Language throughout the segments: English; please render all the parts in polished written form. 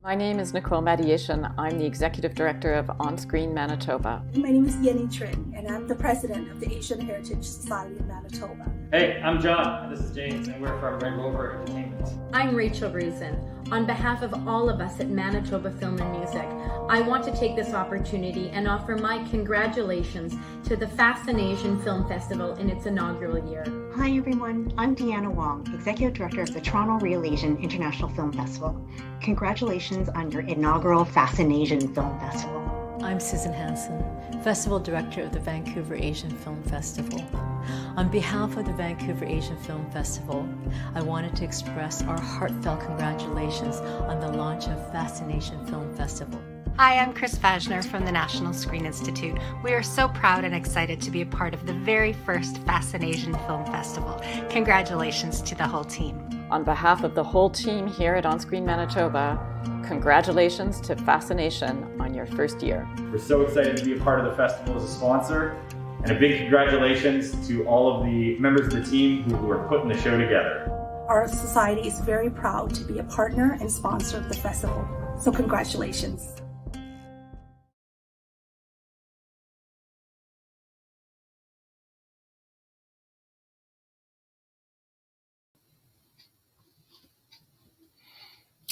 My name is Nicole Mediation. I'm the Executive Director of On Screen Manitoba. My name is Yenny Trin, and I'm the President of the Asian Heritage Society of Manitoba. Hey, I'm John, and this is James, and we're from Red Rover Entertainment. I'm Rachel Rusin. On behalf of all of us at Manitoba Film and Music, I want to take this opportunity and offer my congratulations to the FascinAsian Film Festival in its inaugural year. Hi everyone, I'm Deanna Wong, Executive Director of the Toronto Real Asian International Film Festival. Congratulations on your inaugural FascinAsian Film Festival. I'm Susan Hansen, Festival Director of the Vancouver Asian Film Festival. On behalf of the Vancouver Asian Film Festival, I wanted to express our heartfelt congratulations on the launch of FascinAsian Film Festival. Hi, I'm Chris Fajner from the National Screen Institute. We are so proud and excited to be a part of the very first FascinAsian Film Festival. Congratulations to the whole team. On behalf of the whole team here at On Screen Manitoba, congratulations to FascinAsian on your first year. We're so excited to be a part of the festival as a sponsor, and a big congratulations to all of the members of the team who are putting the show together. Our society is very proud to be a partner and sponsor of the festival, so congratulations.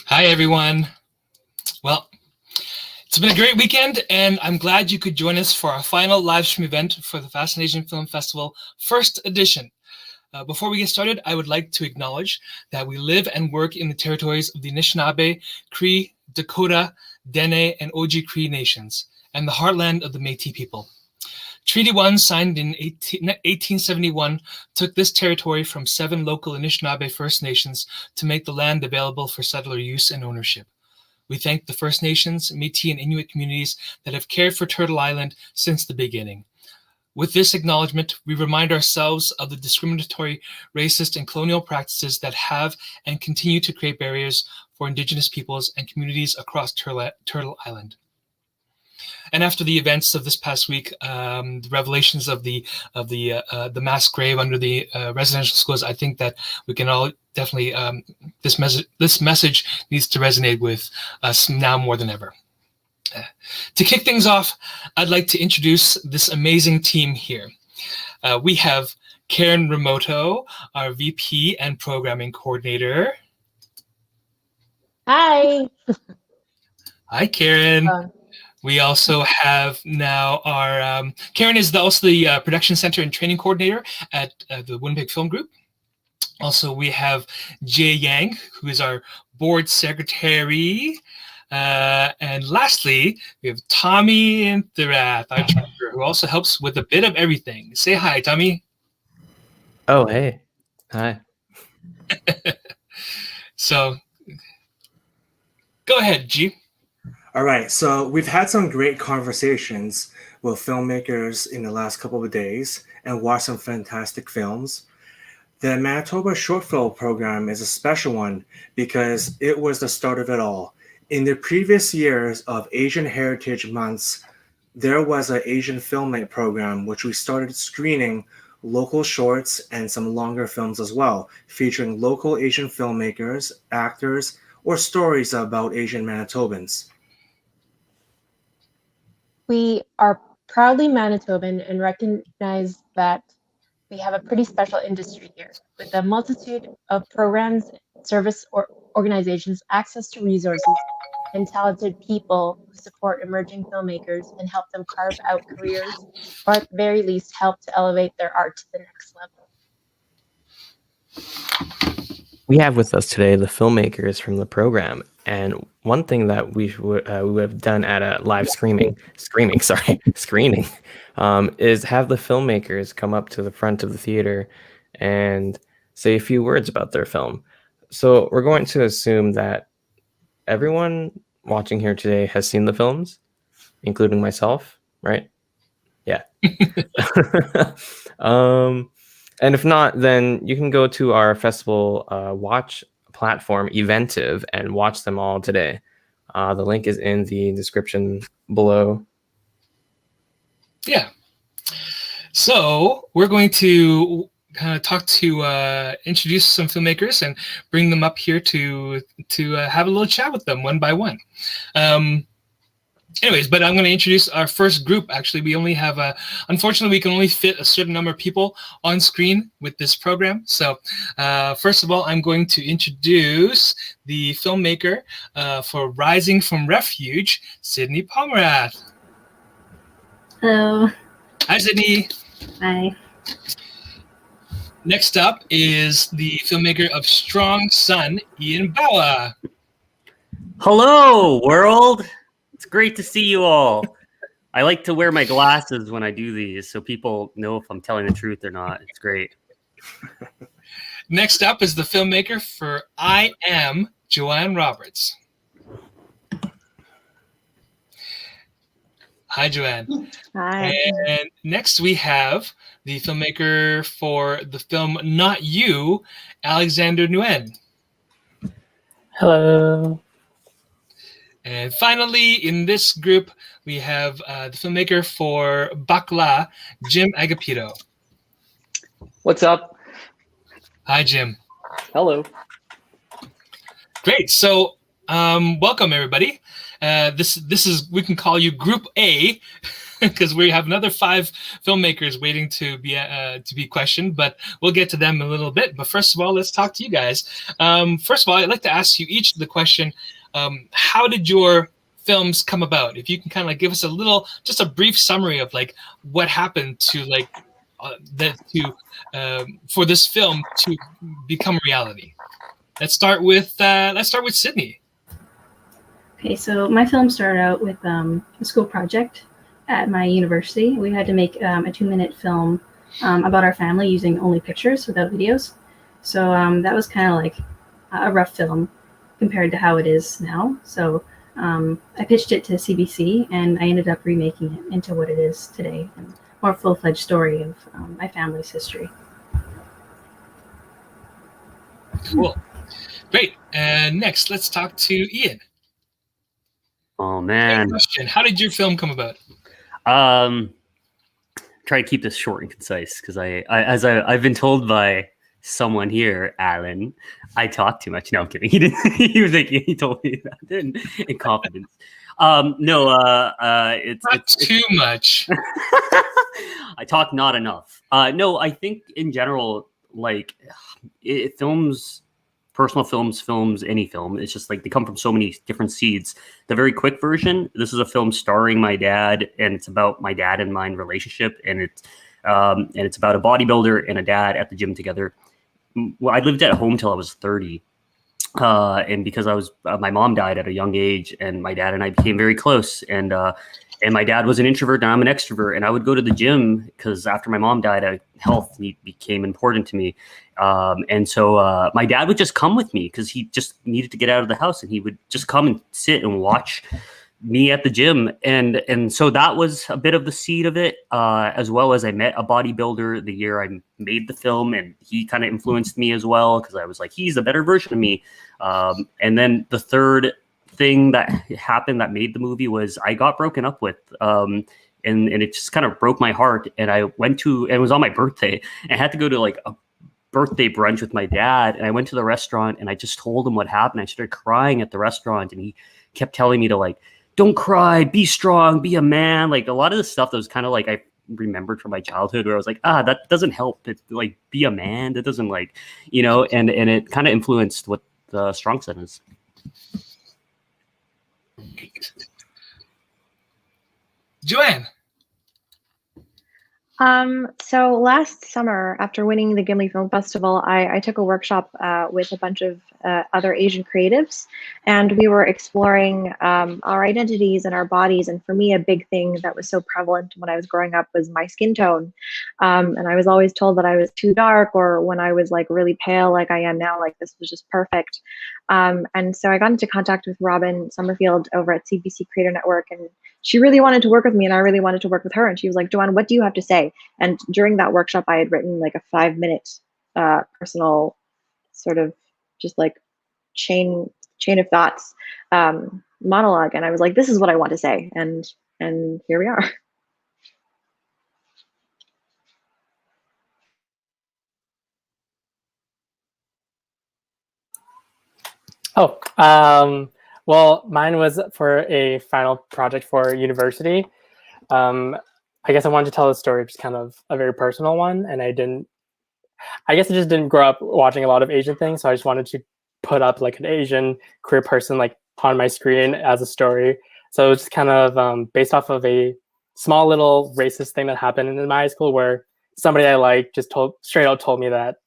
Hi, everyone. Well, it's been a great weekend, and I'm glad you could join us for our final live stream event for the FascinAsian Film Festival first edition. Before we get started, I would like to acknowledge that we live and work in the territories of the Anishinaabe, Cree, Dakota, Dene, and Oji-Cree nations, and the heartland of the Métis people. Treaty 1, signed in 1871, took this territory from 7 local Anishinaabe First Nations to make the land available for settler use and ownership. We thank the First Nations, Métis, and Inuit communities that have cared for Turtle Island since the beginning. With this acknowledgement, we remind ourselves of the discriminatory, racist, and colonial practices that have and continue to create barriers for Indigenous peoples and communities across Turtle Island. And after the events of this past week, the revelations of the mass grave under the residential schools, I think that we can all definitely this message needs to resonate with us now more than ever. To kick things off, I'd like to introduce this amazing team here. We have Karen Remoto, our VP and Programming Coordinator. Hi. Hi, Karen. We also have now our, Karen is also the Production Center and Training Coordinator at the Winnipeg Film Group. Also, we have Jay Yang, who is our Board Secretary. And lastly, we have Tommy Intherath, our treasurer, who also helps with a bit of everything. Say hi, Tommy. Oh, hey. Hi. So, go ahead, G. All right, so we've had some great conversations with filmmakers in the last couple of days and watched some fantastic films. The Manitoba Short Film Program is a special one because it was the start of it all. In the previous years of Asian Heritage Months, there was an Asian Film Night program, which we started screening local shorts and some longer films as well, featuring local Asian filmmakers, actors, or stories about Asian Manitobans. We are proudly Manitoban and recognize that we have a pretty special industry here with a multitude of programs, service or organizations, access to resources, and talented people who support emerging filmmakers and help them carve out careers, or at the very least help to elevate their art to the next level. We have with us today the filmmakers from the program, and one thing that we would have done at a live screening is have the filmmakers come up to the front of the theater and say a few words about their film. So we're going to assume that everyone watching here today has seen the films, including myself, right? Yeah. And if not, then you can go to our festival watch platform, Eventive, and watch them all today. The link is in the description below. Yeah. So we're going to kind of talk to introduce some filmmakers and bring them up here to have a little chat with them one by one. Anyways, but I'm going to introduce our first group. Actually, we only have unfortunately, we can only fit a certain number of people on screen with this program. So first of all, I'm going to introduce the filmmaker for Rising from Refuge, Sydney Palmerath. Hello. Hi, Sydney. Hi. Next up is the filmmaker of Strong Son, Ian Bawa. Hello, world. It's great to see you all. I like to wear my glasses when I do these so people know if I'm telling the truth or not. It's great. Next up is the filmmaker for I Am, Joanne Roberts. Hi, Joanne. Hi. And next we have the filmmaker for the film Not You, Alexander Nguyen. Hello. And finally, in this group, we have the filmmaker for Bakla, Jim Agapito. What's up? Hi, Jim. Hello. Great. So, welcome everybody. This is, we can call you Group A because we have another 5 filmmakers waiting to be questioned, but we'll get to them in a little bit. But first of all, let's talk to you guys. First of all, I'd like to ask you each the question: how did your films come about? If you can kind of like give us a little, just a brief summary of like what happened to like for this film to become reality. Let's start with Sydney. Okay, so my film started out with a school project at my university. We had to make a 2-minute film about our family using only pictures without videos. So that was kind of like a rough film compared to how it is now. So I pitched it to CBC and I ended up remaking it into what it is today, and more full-fledged story of my family's history. Cool. Great. And next, let's talk to Ian. Oh man. Question: how did your film come about? Try to keep this short and concise because I've been told by someone here, Alan, I talk too much. No, I'm kidding. He didn't. He told me that in confidence. It's too much. I talk not enough. No, I think in general, like films, personal films, any film, it's just like they come from so many different seeds. The very quick version, this is a film starring my dad, and it's about my dad and mine relationship, and it's about a bodybuilder and a dad at the gym together. Well, I lived at home till I was 30, and because I was my mom died at a young age, and my dad and I became very close, and my dad was an introvert and I'm an extrovert, and I would go to the gym because after my mom died, health became important to me. And so my dad would just come with me because he just needed to get out of the house, and he would just come and sit and watch me at the gym. And so that was a bit of the seed of it, as well as I met a bodybuilder the year I made the film, and he kind of influenced me as well because I was like, he's a better version of me. And then the third thing that happened that made the movie was I got broken up with, and it just kind of broke my heart. And I went to, and it was on my birthday, and I had to go to like a birthday brunch with my dad, and I went to the restaurant and I just told him what happened. I started crying at the restaurant, and he kept telling me to like, don't cry, be strong, be a man. Like a lot of the stuff that was kind of like I remembered from my childhood, where I was like, that doesn't help. It like be a man. That doesn't like, and it kind of influenced what the Strong Son is. Joanne. So last summer, after winning the Gimli Film Festival, I took a workshop with a bunch of other Asian creatives, and we were exploring our identities and our bodies. And for me, a big thing that was so prevalent when I was growing up was my skin tone. And I was always told that I was too dark, or when I was like really pale like I am now, like this was just perfect. And so I got into contact with Robin Summerfield over at CBC Creator Network, and she really wanted to work with me, and I really wanted to work with her. And she was like, Joanne, what do you have to say? And during that workshop, I had written like a 5-minute personal sort of just like chain of thoughts monologue. And I was like, this is what I want to say. And here we are. Oh, well, mine was for a final project for university. I guess I wanted to tell a story, just kind of a very personal one, and I guess I just didn't grow up watching a lot of Asian things, so I just wanted to put up like an Asian queer person like on my screen as a story. So it was just kind of based off of a small little racist thing that happened in my high school, where somebody I like just straight out told me that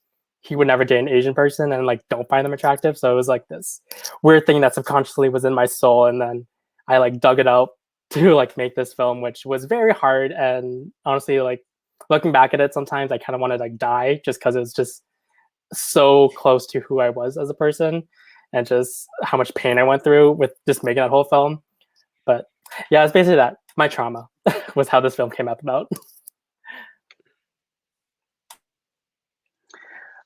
he would never date an Asian person and like don't find them attractive. So it was like this weird thing that subconsciously was in my soul, and then I like dug it out to like make this film, which was very hard. And honestly, like looking back at it, sometimes I kind of want to like die just because it's just so close to who I was as a person and just how much pain I went through with just making that whole film. But yeah, it's basically that. My trauma was how this film came up about.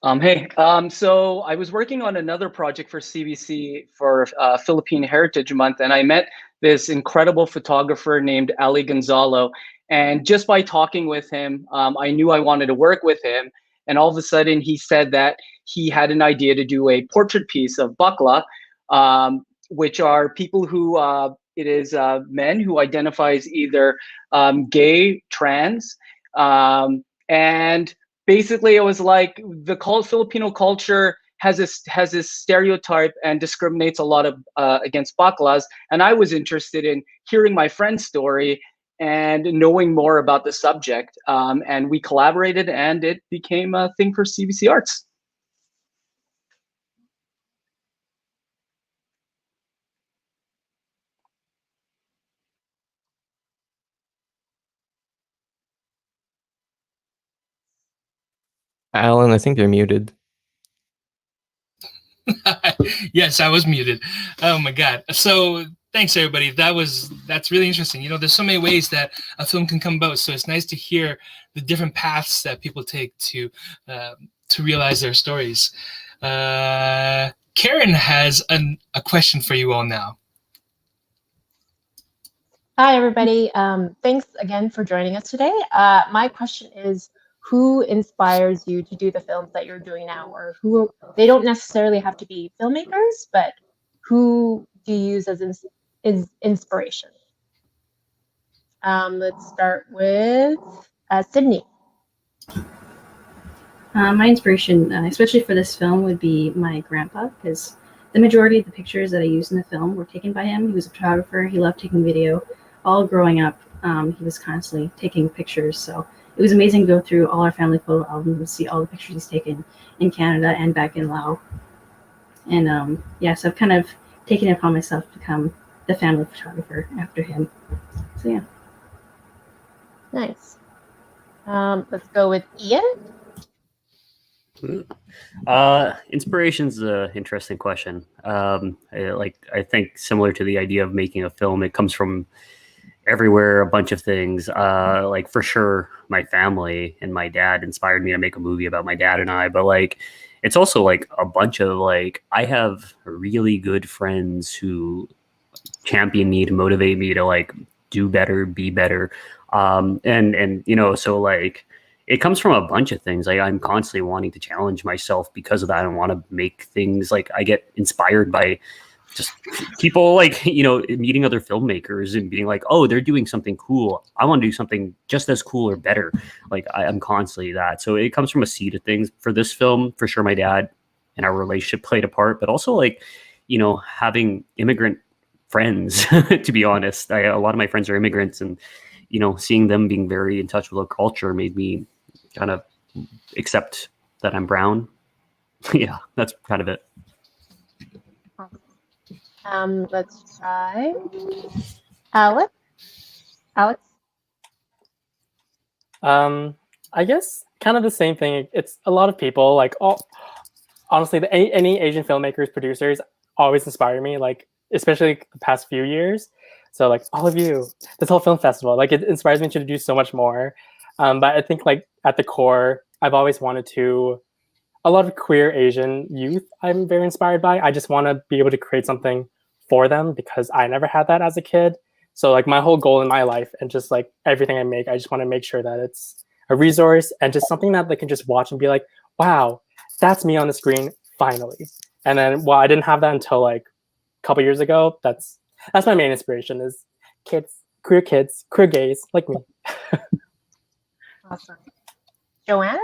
Hey, so I was working on another project for CBC for Philippine Heritage Month, and I met this incredible photographer named Ali Gonzalo. And just by talking with him, I knew I wanted to work with him. And all of a sudden, he said that he had an idea to do a portrait piece of Bakla, which are people who, it is men who identifies either gay, trans, and basically, it was like the Filipino culture has this stereotype and discriminates a lot of against baklas, and I was interested in hearing my friend's story and knowing more about the subject. And we collaborated, and it became a thing for CBC Arts. Alan, I think you're muted. Yes, I was muted. Oh my God. So thanks everybody. That's really interesting. You know, there's so many ways that a film can come about. So it's nice to hear the different paths that people take to realize their stories. Karen has a question for you all now. Hi, everybody. Thanks again for joining us today. My question is, who inspires you to do the films that you're doing now, or who, they don't necessarily have to be filmmakers, but who do you use as inspiration? Let's start with Sydney. My inspiration, especially for this film, would be my grandpa, because the majority of the pictures that I used in the film were taken by him. He was a photographer. He loved taking video. All growing up, he was constantly taking pictures. So it was amazing to go through all our family photo albums and see all the pictures he's taken in Canada and back in Laos. And yeah, so I've kind of taken it upon myself to become the family photographer after him. So yeah. Nice. Let's go with Ian. Inspiration's an interesting question. I think similar to the idea of making a film, it comes from everywhere, a bunch of things. Like for sure, my family and my dad inspired me to make a movie about my dad and I. But like, it's also like a bunch of like, I have really good friends who champion me, to motivate me to like do better, be better. And you know, so like, it comes from a bunch of things. Like I'm constantly wanting to challenge myself because of that. I want to make things, like I get inspired by just people like, you know, meeting other filmmakers and being like, oh, they're doing something cool. I want to do something just as cool or better. Like I'm constantly that. So it comes from a seed of things. For this film, for sure, my dad and our relationship played a part, but also like, you know, having immigrant friends, to be honest. A lot of my friends are immigrants, and, you know, seeing them being very in touch with our culture made me kind of accept that I'm brown. Yeah, that's kind of it. Let's try Alex. I guess kind of the same thing. It's a lot of people, like honestly, any Asian filmmakers, producers always inspire me, like especially the past few years. So like all of you, this whole film festival, like it inspires me to do so much more. But I think like at the core, I've always wanted to, a lot of queer Asian youth I'm very inspired by. I just want to be able to create something for them because I never had that as a kid. So like my whole goal in my life and just like everything I make, I just want to make sure that it's a resource and just something that they can just watch and be like, wow, that's me on the screen finally. And then, well, I didn't have that until like a couple years ago. That's my main inspiration is queer gays like me. Awesome. Joanne?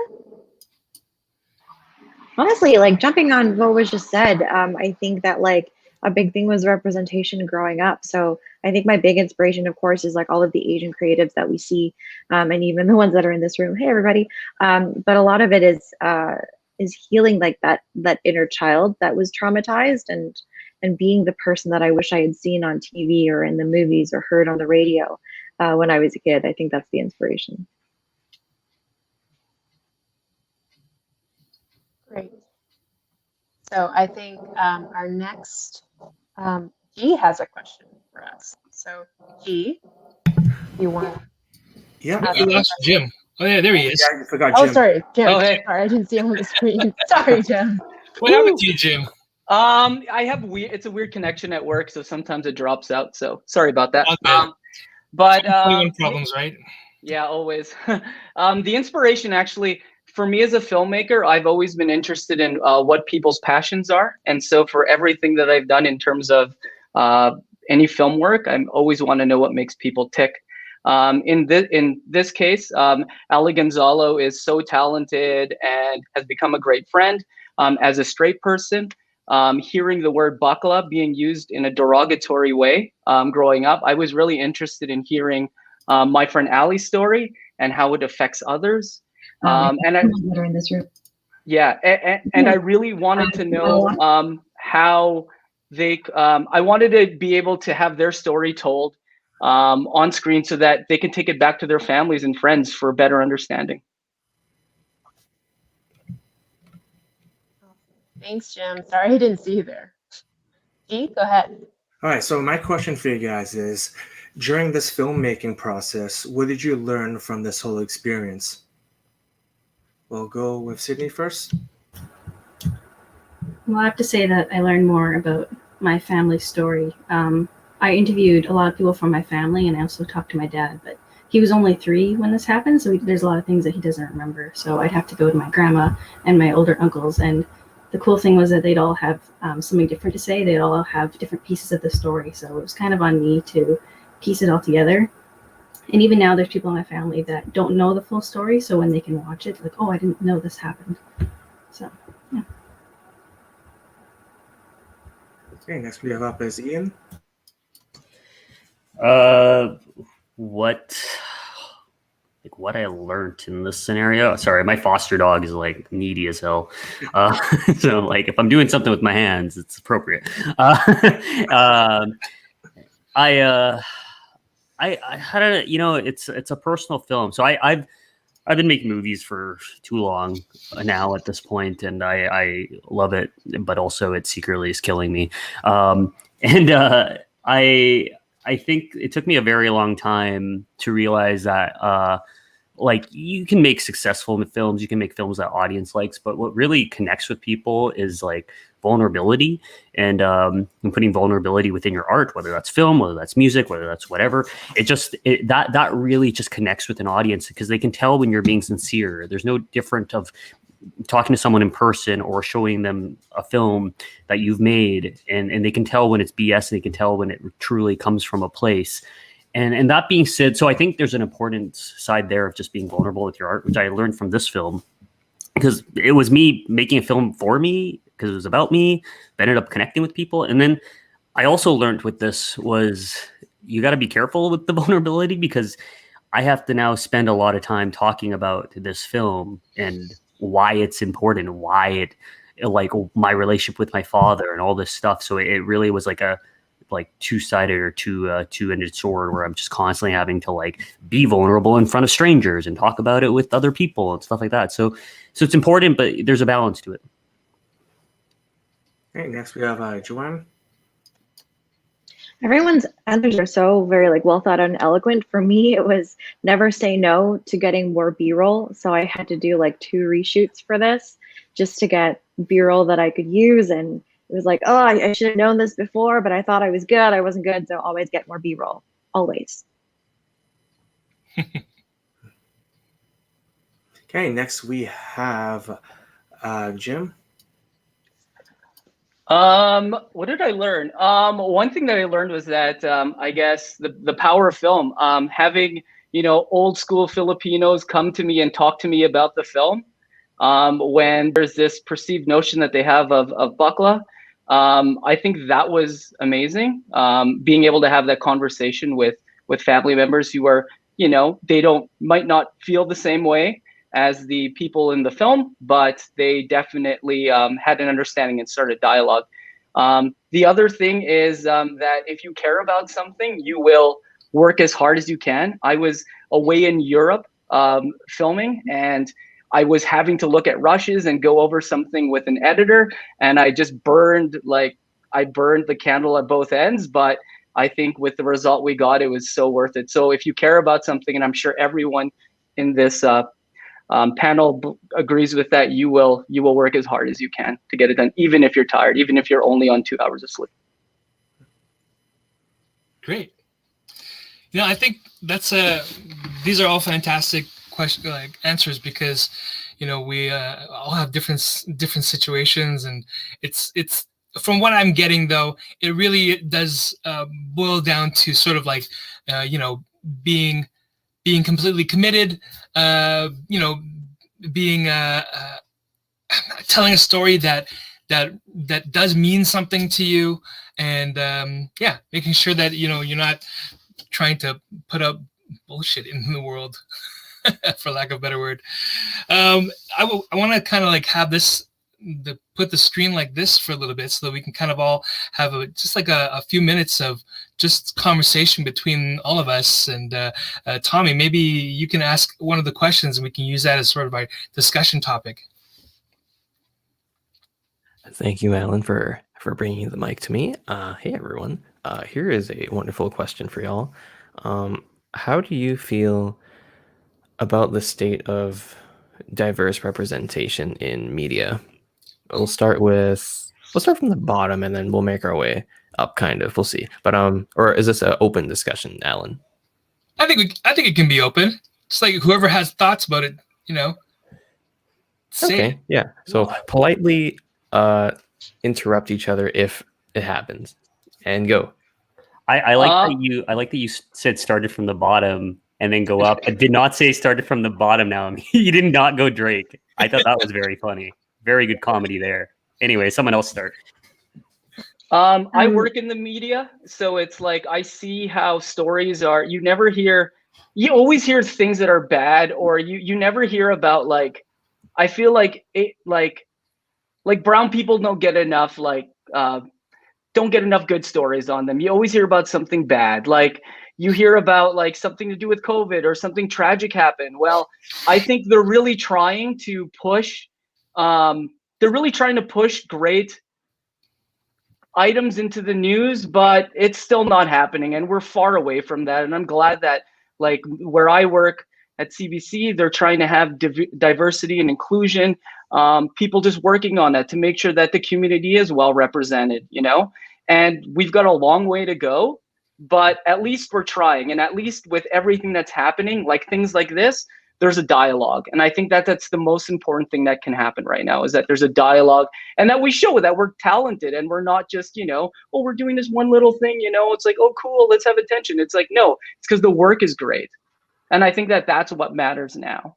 Honestly, like jumping on what was just said, I think that like a big thing was representation growing up. So I think my big inspiration, of course, is like all of the Asian creatives that we see, and even the ones that are in this room. Hey, everybody! But a lot of it is healing like that inner child that was traumatized and being the person that I wish I had seen on TV or in the movies or heard on the radio when I was a kid. I think that's the inspiration. Great. So I think our next, G has a question for us. So G, you want? Yeah. We lost Jim. Oh yeah, there he is. Yeah, I forgot Oh, Jim. sorry, Jim. Oh, hey. Sorry, I didn't see him on the screen. Sorry, Jim. What happened to you, Jim? I have it's a weird connection at work, so sometimes it drops out. So sorry about that. Okay. But 21 problems, right? Yeah, always. The inspiration actually for me as a filmmaker, I've always been interested in what people's passions are, and so for everything that I've done in terms of any film work, I always want to know what makes people tick. In this case, Ali Gonzalo is so talented and has become a great friend. As a straight person, hearing the word bakla being used in a derogatory way growing up, I was really interested in hearing my friend Ali's story and how it affects others. And I, in this room. yeah, and I really wanted to know how they. I wanted to be able to have their story told on screen so that they can take it back to their families and friends for a better understanding. Thanks, Jim. Sorry I didn't see you there. G, go ahead. All right, so my question for you guys is, during this filmmaking process, what did you learn from this whole experience? We'll go with Sydney first. Well, I have to say that I learned more about my family's story. I interviewed a lot of people from my family, and I also talked to my dad, but he was only 3 when this happened, so there's a lot of things that he doesn't remember. So I'd have to go to my grandma and my older uncles, and the cool thing was that they'd all have something different to say. They'd all have different pieces of the story, so it was kind of on me to piece it all together. And even now, there's people in my family that don't know the full story, so when they can watch it, like, oh, I didn't know this happened. So, yeah. Okay, next we have up is Ian. What I learned in this scenario. Sorry, my foster dog is like needy as hell. So like if I'm doing something with my hands, it's appropriate. I don't know, it's a personal film. So I've been making movies for too long now at this point, and I love it, but also it secretly is killing me. I think it took me a very long time to realize that like you can make successful films, you can make films that audience likes, but what really connects with people is like vulnerability and putting vulnerability within your art, whether that's film, whether that's music, whether that's whatever. That really just connects with an audience because they can tell when you're being sincere. There's no different of talking to someone in person or showing them a film that you've made, and they can tell when it's BS, and they can tell when it truly comes from a place. And that being said, so I think there's an important side there of just being vulnerable with your art, which I learned from this film, because it was me making a film for me, because it was about me, that ended up connecting with people. And then I also learned with this was you got to be careful with the vulnerability, because I have to now spend a lot of time talking about this film and why it's important, why it, like my relationship with my father and all this stuff. So it really was like a two-sided or two-ended sword, where I'm just constantly having to like be vulnerable in front of strangers and talk about it with other people and stuff like that. So it's important, but there's a balance to it. Okay, next we have Joanne. Everyone's answers are so very like well thought out and eloquent. For me, it was never say no to getting more B-roll. So I had to do like 2 reshoots for this just to get B-roll that I could use. And it was like, oh, I should have known this before, but I thought I was good. I wasn't good. So always get more B-roll, always. Okay, next we have Jim. What did I learn? One thing that I learned was that I guess the power of film. Having old school Filipinos come to me and talk to me about the film. When there's this perceived notion that they have of bakla, I think that was amazing. Being able to have that conversation with family members who are they might not feel the same way as the people in the film, but they definitely had an understanding and started dialogue. The other thing is that if you care about something, you will work as hard as you can. I was away in Europe filming, and I was having to look at rushes and go over something with an editor, and I just burned the candle at both ends. But I think with the result we got, it was so worth it. So if you care about something, and I'm sure everyone in this panel agrees with that, you will work as hard as you can to get it done, even if you're tired, even if you're only on 2 hours of sleep. Great. I think that's these are all fantastic answers, because we all have different situations, and it's from what I'm getting, though, it really does boil down to sort of like being completely committed, being telling a story that does mean something to you, and making sure that you're not trying to put up bullshit in the world, for lack of a better word. I want to kind of like have put the screen like this for a little bit, so that we can kind of all have just like a few minutes of just conversation between all of us. And Tommy, maybe you can ask one of the questions, and we can use that as sort of our discussion topic. Thank you, Alan, for bringing the mic to me. Hey, everyone. Here is a wonderful question for y'all. How do you feel about the state of diverse representation in media? We'll start from the bottom, and then we'll make our way up, kind of. We'll see. But or is this an open discussion, Alan? I think it can be open. It's like whoever has thoughts about it, say Okay. it. Yeah. So politely interrupt each other if it happens, and go. I like that you said started from the bottom and then go up. I did not say started from the bottom. Now you did not go Drake. I thought that was very funny. Very good comedy there. Anyway, someone else start. I work in the media, so it's like I see how stories are. You always hear things that are bad, or you never hear about I feel like brown people don't get enough good stories on them. You always hear about something bad. You hear about something to do with COVID or something tragic happened. Well, I think they're really trying to push great items into the news, but it's still not happening, and we're far away from that. And I'm glad that where I work at CBC, they're trying to have diversity and inclusion, people just working on that to make sure that the community is well represented, and we've got a long way to go, but at least we're trying. And at least with everything that's happening, things like this, there's a dialogue. And I think that that's the most important thing that can happen right now, is that there's a dialogue, and that we show that we're talented, and we're not just, we're doing this one little thing, it's like, oh, cool, let's have attention. It's like, no, it's because the work is great. And I think that that's what matters now.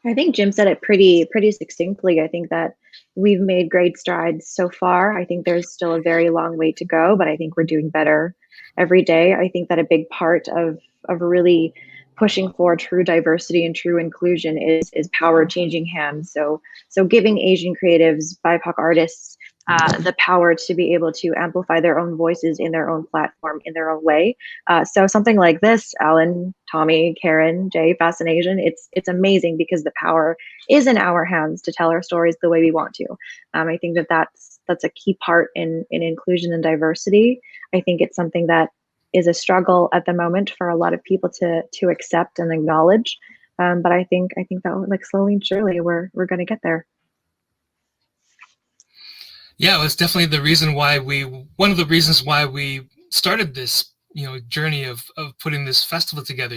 I think Jim said it pretty succinctly. I think that we've made great strides so far. I think there's still a very long way to go, but I think we're doing better every day. I think that a big part of really pushing for true diversity and true inclusion is power changing hands. So giving Asian creatives, BIPOC artists, the power to be able to amplify their own voices in their own platform, in their own way. So something like this, Alan, Tommy, Karen, Jay, FascinAsian, it's amazing, because the power is in our hands to tell our stories the way we want to. I think that's a key part in inclusion and diversity. I think it's something that is a struggle at the moment for a lot of people to accept and acknowledge. But I think that slowly and surely we're going to get there. Yeah, it was definitely one of the reasons why we started this, journey of putting this festival together.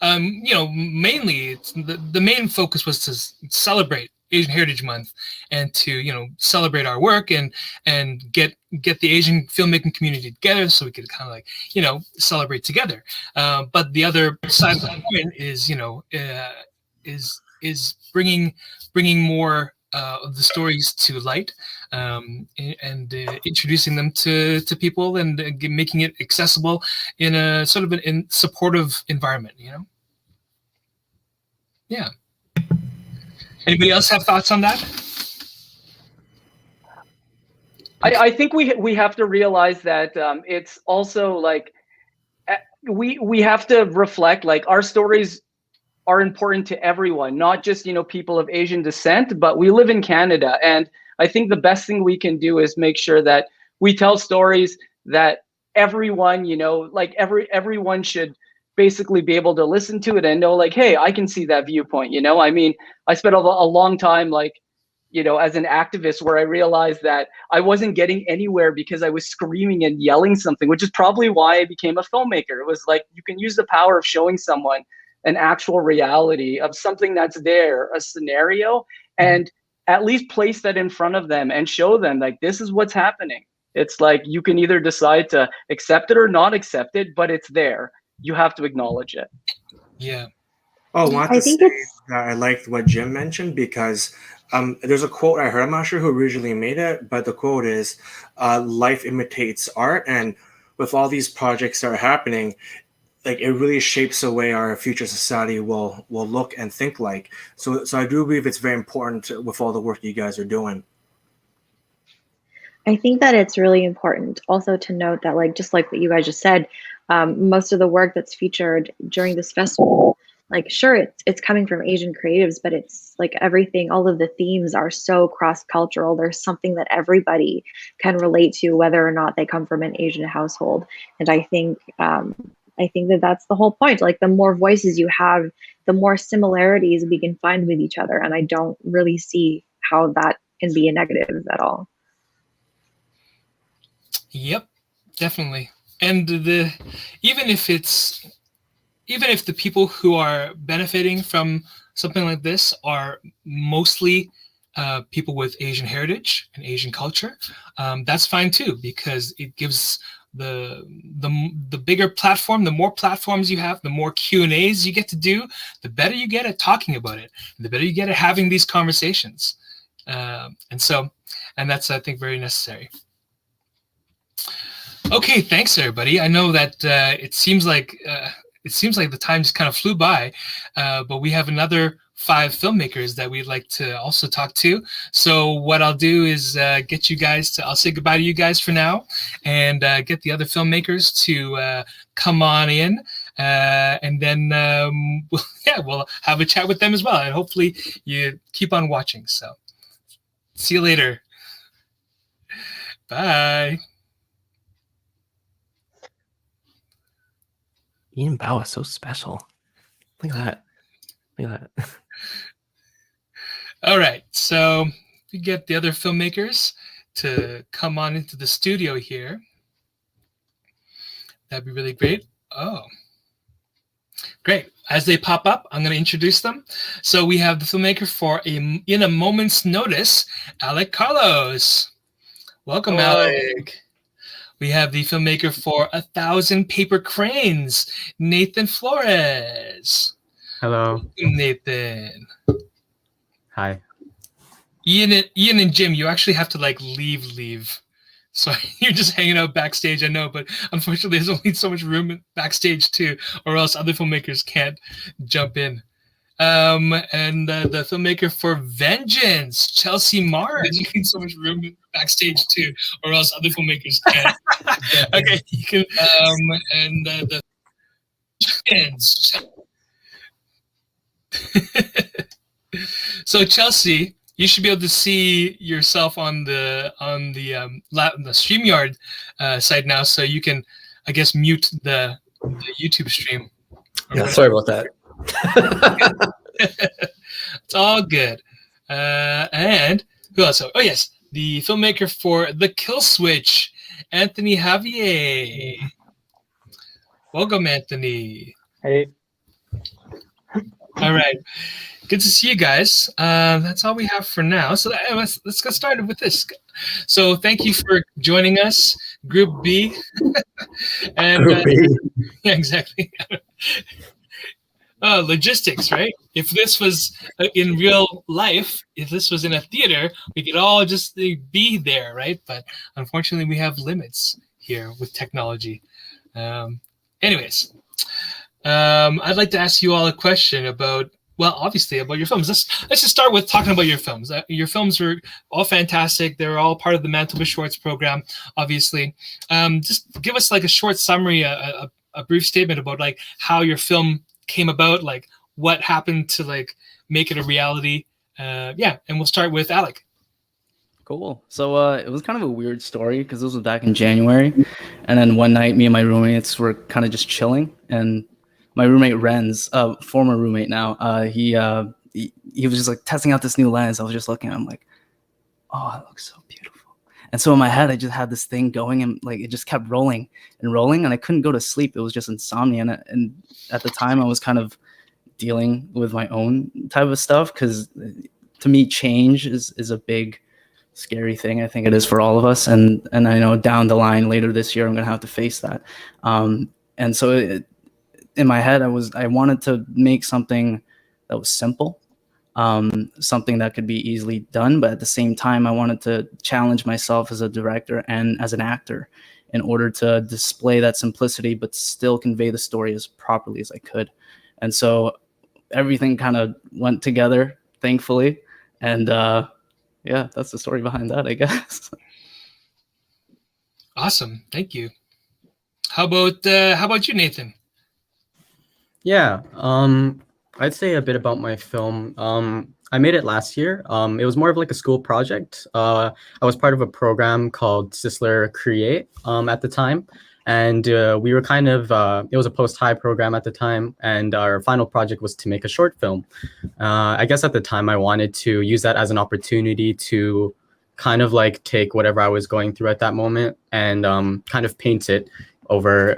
Mainly the main focus was to celebrate Asian Heritage Month, and to celebrate our work and get the Asian filmmaking community together, so we could kind of like celebrate together. But the other side of the coin is is bringing more of the stories to light, and introducing them to people, and making it accessible in a sort of in supportive environment. Yeah. Anybody else have thoughts on that? I think we have to realize that it's also like we have to reflect, like, our stories are important to everyone, not just people of Asian descent, but we live in Canada, and I think the best thing we can do is make sure that we tell stories that everyone everyone should basically be able to listen to it and know, like, hey, I can see that viewpoint. I mean, I spent a long time as an activist, where I realized that I wasn't getting anywhere because I was screaming and yelling something, which is probably why I became a filmmaker. It was like, you can use the power of showing someone an actual reality of something that's there, a scenario, and at least place that in front of them and show them, like, this is what's happening. It's like, you can either decide to accept it or not accept it, but it's there. You have to acknowledge it. Yeah. Oh, I want to say that I liked what Jim mentioned, because there's a quote I heard. I'm not sure who originally made it, but the quote is, life imitates art. And with all these projects that are happening, like, it really shapes the way our future society will look and think like. So I do believe it's very important with all the work you guys are doing. I think that it's really important also to note that, like, just like what you guys just said, most of the work that's featured during this festival, like, sure, it's coming from Asian creatives, but it's like everything, all of the themes are so cross-cultural. There's something that everybody can relate to, whether or not they come from an Asian household. And I think that that's the whole point. Like, the more voices you have, the more similarities we can find with each other. And I don't really see how that can be a negative at all. Yep, definitely. And even if the people who are benefiting from something like this are mostly people with Asian heritage and Asian culture, that's fine too, because it gives the bigger platform. The more platforms you have, the more Q&As you get to do, the better you get at talking about it, the better you get at having these conversations. And that's, I think, very necessary. Okay, thanks everybody. I know that it seems like the time just kind of flew by, but we have another 5 filmmakers that we'd like to also talk to. So what I'll do is I'll say goodbye to you guys for now, and get the other filmmakers to come on in, and then we'll have a chat with them as well, and hopefully you keep on watching. So see you later. Bye. Ian Bao is so special. Look at that. All right, so we get the other filmmakers to come on into the studio here. That'd be really great. Oh, great. As they pop up, I'm going to introduce them. So we have the filmmaker for In a Moment's Notice, Alec Carlos. Welcome, Hello. Alec. We have the filmmaker for 1,000 Paper Cranes, Nathan Flores. Hello. Welcome, Nathan. Hi. Ian and Jim, you actually have to leave. So you're just hanging out backstage, I know, but unfortunately there's only so much room backstage too, or else other filmmakers can't jump in. And the filmmaker for Vengeance, Chelsea Mars. You need so much room backstage too, or else other filmmakers can't. Okay, you can. And the So Chelsea, you should be able to see yourself on the StreamYard site now, so you can, I guess, mute the YouTube stream. Yeah, sorry about that. It's all good. And who else? Oh yes, the filmmaker for The Kill Switch, Anthony Javier. Welcome, Anthony. Hey. All right. Good to see you guys. That's all we have for now. So let's get started with this. So thank you for joining us, Group B. And Group B. yeah, exactly. Logistics, right? If this was in real life, if this was in a theater, we could all just be there, right? But unfortunately, we have limits here with technology. Anyways, I'd like to ask you all a question about, well, obviously about your films. Let's just start with talking about your films. Your films are all fantastic. They're all part of the Manitoba Shorts program, obviously. Just give us like a short summary, a brief statement about like how your film came about, like what happened to like make it a reality. Yeah, and we'll start with Alec. Cool. So it was kind of a weird story because this was back in January, and then one night me and my roommates were kind of just chilling, and my roommate Renz, former roommate now, he was just like testing out this new lens. I was just looking at him like, oh, it looks so beautiful. And so in my head, I just had this thing going, and like it just kept rolling and rolling, and I couldn't go to sleep. It was just insomnia, and at the time I was kind of dealing with my own type of stuff because to me change is a big scary thing. I think it is for all of us, and I know down the line later this year I'm gonna have to face that. And so in my head, I wanted to make something that was simple, something that could be easily done, but at the same time, I wanted to challenge myself as a director and as an actor in order to display that simplicity, but still convey the story as properly as I could. And so everything kind of went together, thankfully. And yeah, that's the story behind that, I guess. Awesome. Thank you. How about you, Nathan? Yeah, I'd say a bit about my film. I made it last year. It was more of like a school project. I was part of a program called Sisler Create at the time. And we were kind of, it was a post-high program at the time. And our final project was to make a short film. I guess at the time I wanted to use that as an opportunity to kind of like take whatever I was going through at that moment and kind of paint it over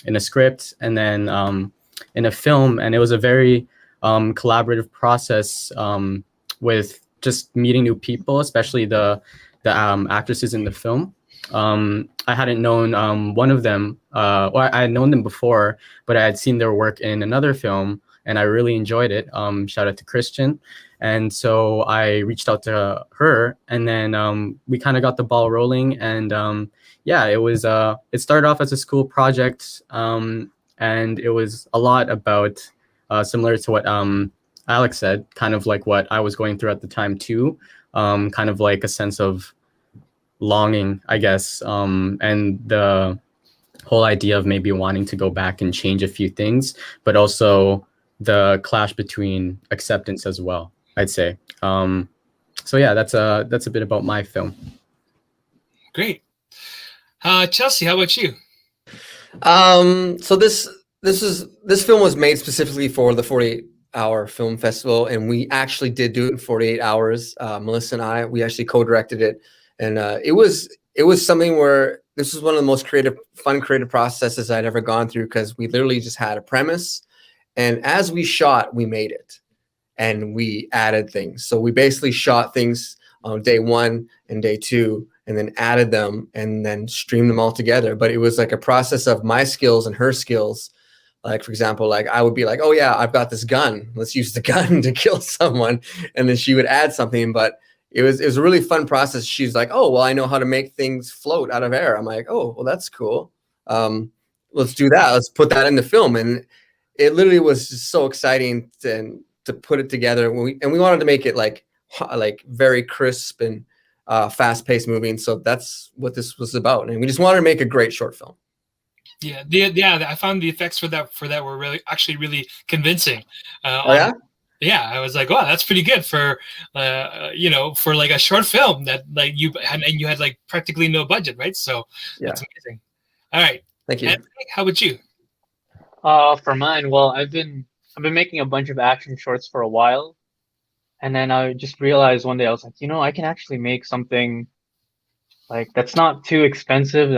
in a script and then in a film. And it was a very collaborative process with just meeting new people, especially the actresses in the film. I hadn't known one of them, or I had known them before, but I had seen their work in another film and I really enjoyed it. Shout out to Christian. And so I reached out to her and then we kind of got the ball rolling. And yeah, it started off as a school project and it was a lot about similar to what Alex said, kind of like what I was going through at the time too, kind of like a sense of longing, I guess, and the whole idea of maybe wanting to go back and change a few things, but also the clash between acceptance as well, I'd say. So yeah, that's a bit about my film. Great. Chelsea, how about you? So this film was made specifically for the 48-hour film festival, and we actually did do it in 48 hours. Melissa and we actually co-directed it, and it was something where this was one of the most fun creative processes I'd ever gone through, because we literally just had a premise, and as we shot, we made it, and we added things. So we basically shot things on day 1 and day 2, and then added them and then streamed them all together. But it was like a process of my skills and her skills. Like, for example, like I would be like, oh yeah, I've got this gun. Let's use the gun to kill someone. And then she would add something, but it was a really fun process. She's like, oh, well, I know how to make things float out of air. I'm like, oh, well, that's cool. Let's do that. Let's put that in the film. And it literally was just so exciting to put it together. And we wanted to make it like very crisp and fast-paced moving. So that's what this was about. And we just wanted to make a great short film. Yeah, I found the effects for that were really convincing. Yeah? Yeah, I was like, wow, that's pretty good for for like a short film that like you had like practically no budget, right? So yeah, that's amazing. All right, thank you. Anthony, how about you? For mine, well, I've been making a bunch of action shorts for a while, and then I just realized one day I was like, I can actually make something like that's not too expensive,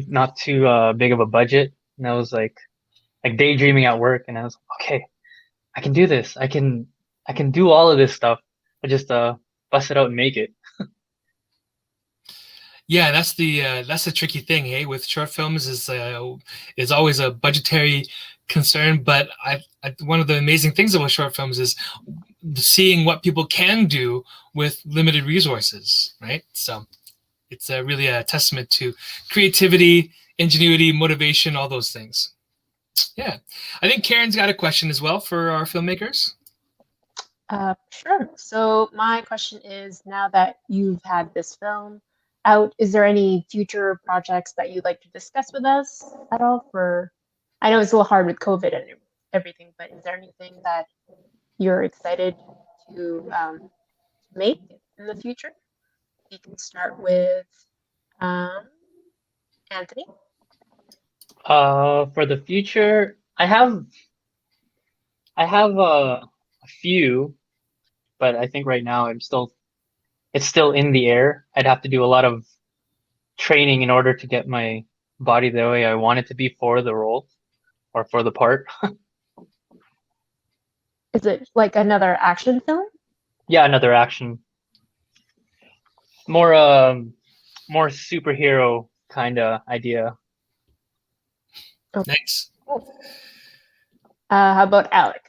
not too big of a budget. And I was like daydreaming at work, and I was like, okay, I can do this. I can do all of this stuff. I just bust it out and make it. Yeah, that's the tricky thing, hey, with short films is always a budgetary concern. But one of the amazing things about short films is seeing what people can do with limited resources, right? So it's really a testament to creativity, ingenuity, motivation, all those things. Yeah, I think Karen's got a question as well for our filmmakers. Sure. So my question is, now that you've had this film out, is there any future projects that you'd like to discuss with us at all? I know it's a little hard with COVID and everything, but is there anything that you're excited to make in the future? We can start with Anthony. For the future, I have a few, but I think right now it's still in the air. I'd have to do a lot of training in order to get my body the way I want it to be for the role or for the part. Is it like another action film? Yeah, another action. More superhero kind of idea. Nice. Cool. How about Alec?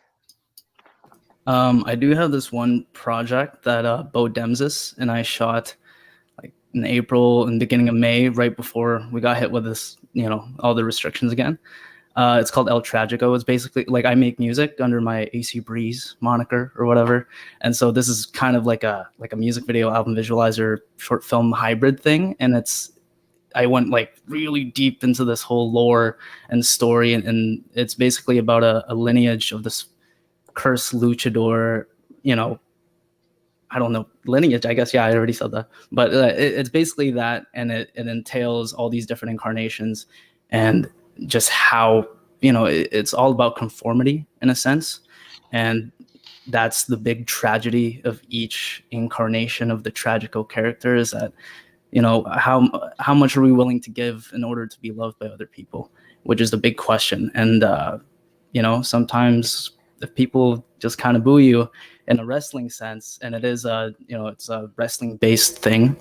I do have this one project that Bo Demsis and I shot like in April and beginning of May, right before we got hit with this, all the restrictions again. It's called El Tragico. It's basically like I make music under my AC Breeze moniker or whatever. And so this is kind of like a music video album visualizer short film hybrid thing. And I went like really deep into this whole lore and story. And it's basically about a lineage of this cursed luchador, I don't know, lineage, I guess. Yeah, I already said that. But it's basically that. And it entails all these different incarnations and just how, it's all about conformity in a sense. And that's the big tragedy of each incarnation of the Tragico character, is that, how much are we willing to give in order to be loved by other people, which is the big question. And, sometimes if people just kind of boo you in a wrestling sense, and it is it's a wrestling based thing,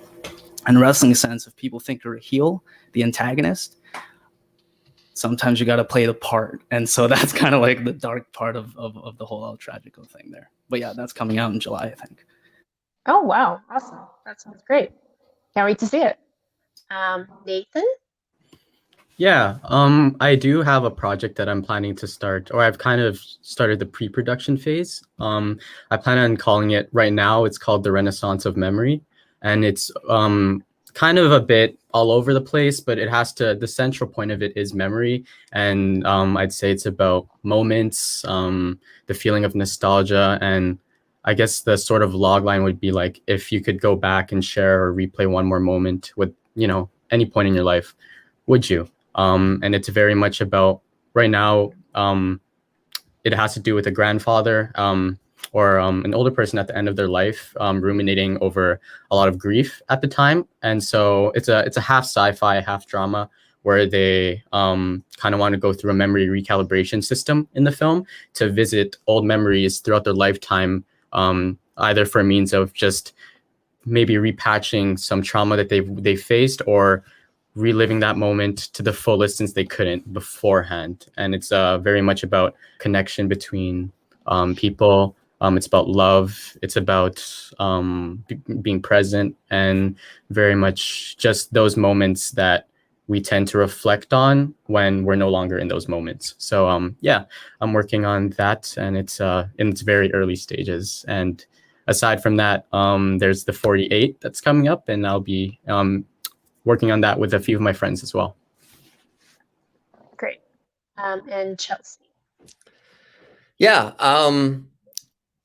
in a wrestling sense, if people think you're a heel, the antagonist, sometimes you got to play the part. And so that's kind of like the dark part of the whole El Tragico thing there. But yeah, that's coming out in July, I think. Oh, wow. Awesome. That sounds great. Can't wait to see it. Nathan? Yeah, I do have a project that I'm planning to start, or I've kind of started the pre-production phase. I plan on calling it, right now, it's called The Renaissance of Memory. And it's kind of a bit all over the place, but the central point of it is memory. And I'd say it's about moments, the feeling of nostalgia. And I guess the sort of log line would be like, if you could go back and share or replay one more moment with, any point in your life, would you? And it's very much about, right now, it has to do with a grandfather or an older person at the end of their life, ruminating over a lot of grief at the time. And so it's a half sci-fi, half drama, where they kind of want to go through a memory recalibration system in the film to visit old memories throughout their lifetime, either for means of just maybe repatching some trauma that they faced, or reliving that moment to the fullest since they couldn't beforehand. And it's very much about connection between people. It's about love. It's about being present, and very much just those moments that we tend to reflect on when we're no longer in those moments. So yeah, I'm working on that, and it's in its very early stages. And aside from that, there's the 48 that's coming up, and I'll be working on that with a few of my friends as well. Great. And Chelsea? Yeah.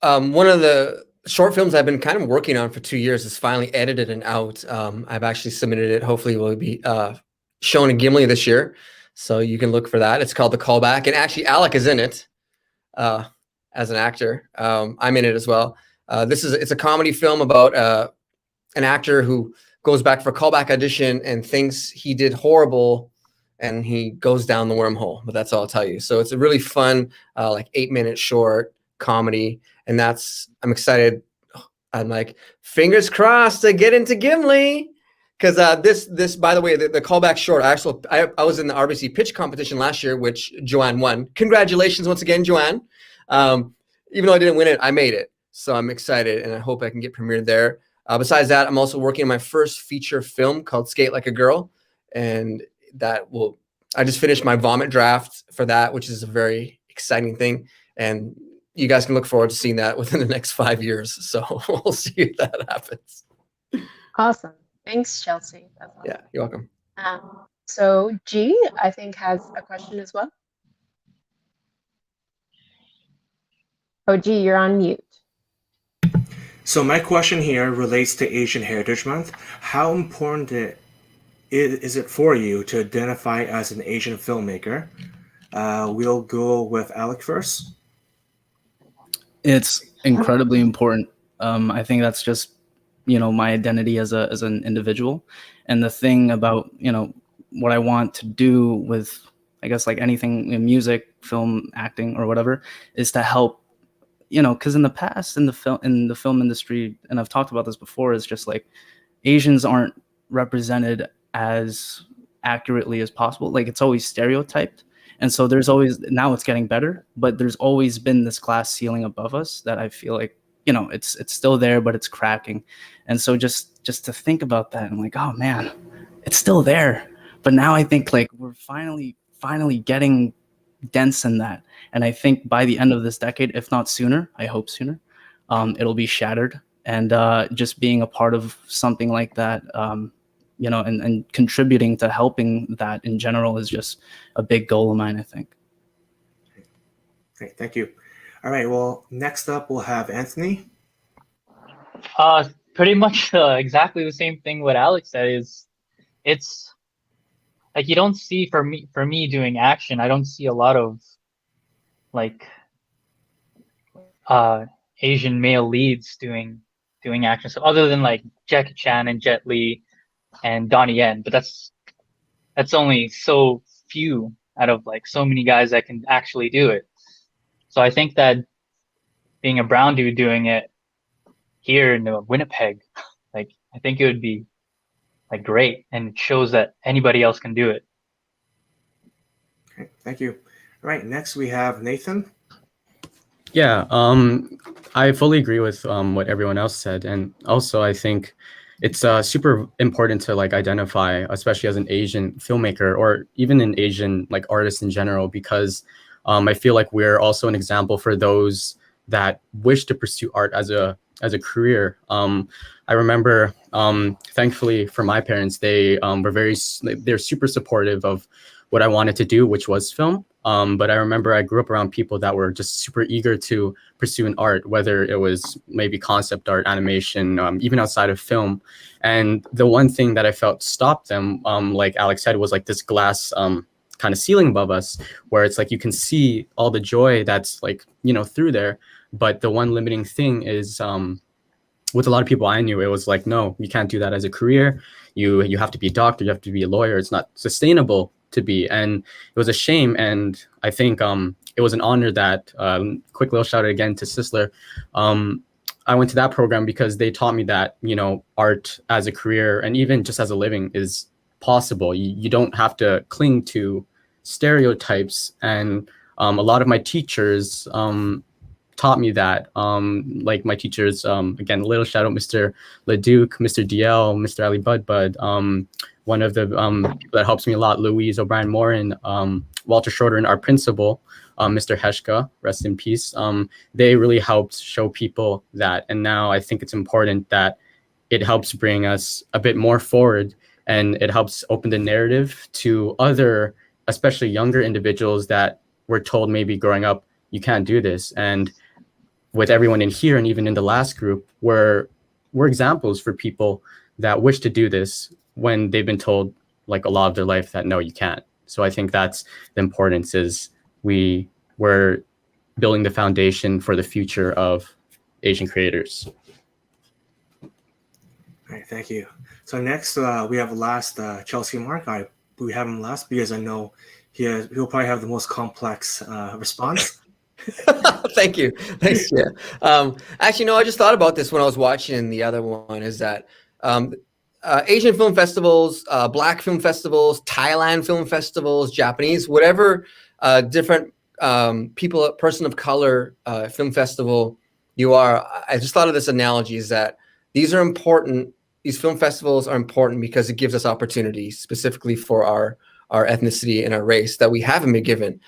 One of the short films I've been kind of working on for 2 years is finally edited and out. I've actually submitted it. Hopefully it will be shown in Gimli this year. So you can look for that. It's called The Callback. And actually Alec is in it as an actor. I'm in it as well. It's a comedy film about an actor who goes back for a callback audition and thinks he did horrible, and he goes down the wormhole. But that's all I'll tell you. So it's a really fun, like 8-minute short comedy, and I'm excited. I'm like, fingers crossed to get into Gimli. Because this, by the way, the callback short, I was in the RBC pitch competition last year, which Joanne won. Congratulations once again, Joanne. Even though I didn't win it, I made it. So I'm excited, and I hope I can get premiered there. Besides that, I'm also working on my first feature film called Skate Like a Girl. And I just finished my vomit draft for that, which is a very exciting thing. And you guys can look forward to seeing that within the next 5 years. So we'll see if that happens. Awesome. Thanks, Chelsea. That's awesome. Yeah, you're welcome. So G, I think, has a question as well. Oh, G, you're on mute. So my question here relates to Asian Heritage Month. How important is it for you to identify as an Asian filmmaker? We'll go with Alec first. It's incredibly important. I think that's just, my identity as an individual. And the thing about, what I want to do with, I guess, like anything in music, film, acting, or whatever, is to help, because in the past, in the film industry, and I've talked about this before, is just like Asians aren't represented as accurately as possible. Like, it's always stereotyped. And so now it's getting better, but there's always been this glass ceiling above us that I feel like, it's still there, but it's cracking. And so just to think about that, I'm like, oh man, it's still there. But now I think like we're finally getting dents in that. And I think by the end of this decade, if not sooner, I hope sooner, it'll be shattered. And just being a part of something like that, and contributing to helping that in general is just a big goal of mine, I think. Great, thank you. All right, well, next up we'll have Anthony. Pretty much exactly the same thing what Alex said is, it's like you don't see, for me doing action, I don't see a lot of like Asian male leads doing action. So other than like Jackie Chan and Jet Li and Donnie Yen, but that's only so few out of like so many guys that can actually do it. So I think that being a brown dude doing it here in Winnipeg, like I think it would be like great, and it shows that anybody else can do it. Okay, thank you. All right, next we have Nathan. Yeah, I fully agree with what everyone else said, and also I think it's super important to like identify, especially as an Asian filmmaker or even an Asian like artist in general, because I feel like we're also an example for those that wish to pursue art as a career. I remember, thankfully for my parents, they're super supportive of what I wanted to do, which was film. But I remember I grew up around people that were just super eager to pursue an art, whether it was maybe concept art, animation, even outside of film. And the one thing that I felt stopped them, like Alex said, was like this glass kind of ceiling above us, where it's like you can see all the joy that's like, through there. But the one limiting thing is, with a lot of people I knew, it was like, no, you can't do that as a career. You have to be a doctor, you have to be a lawyer. It's not sustainable to be. And it was a shame. And I think it was an honor that, quick little shout out again to Sisler. I went to that program because they taught me that, art as a career and even just as a living is possible. You don't have to cling to stereotypes. And a lot of my teachers taught me that, like my teachers, again, little shout out, Mr. Leduc, Mr. DL, Mr. Ali Bud, one of the people that helps me a lot, Louise O'Brien Morin, Walter Schroeder, and our principal, Mr. Heshka, rest in peace. They really helped show people that. And now I think it's important that it helps bring us a bit more forward, and it helps open the narrative to other, especially younger individuals that were told maybe growing up, you can't do this. And with everyone in here and even in the last group, we're examples for people that wish to do this when they've been told like a lot of their life that no, you can't. So I think that's the importance, is we're building the foundation for the future of Asian creators. All right, thank you. So next we have last Chelsea Mark. We have him last because I know he'll probably have the most complex response. Thank you. Thanks. Yeah. Actually, no, I just thought about this when I was watching the other one. Is that Asian film festivals, Black film festivals, Thailand film festivals, Japanese, whatever different person of color film festival you are. I just thought of this analogy is that these are important. These film festivals are important because it gives us opportunities specifically for our ethnicity and our race that we haven't been given.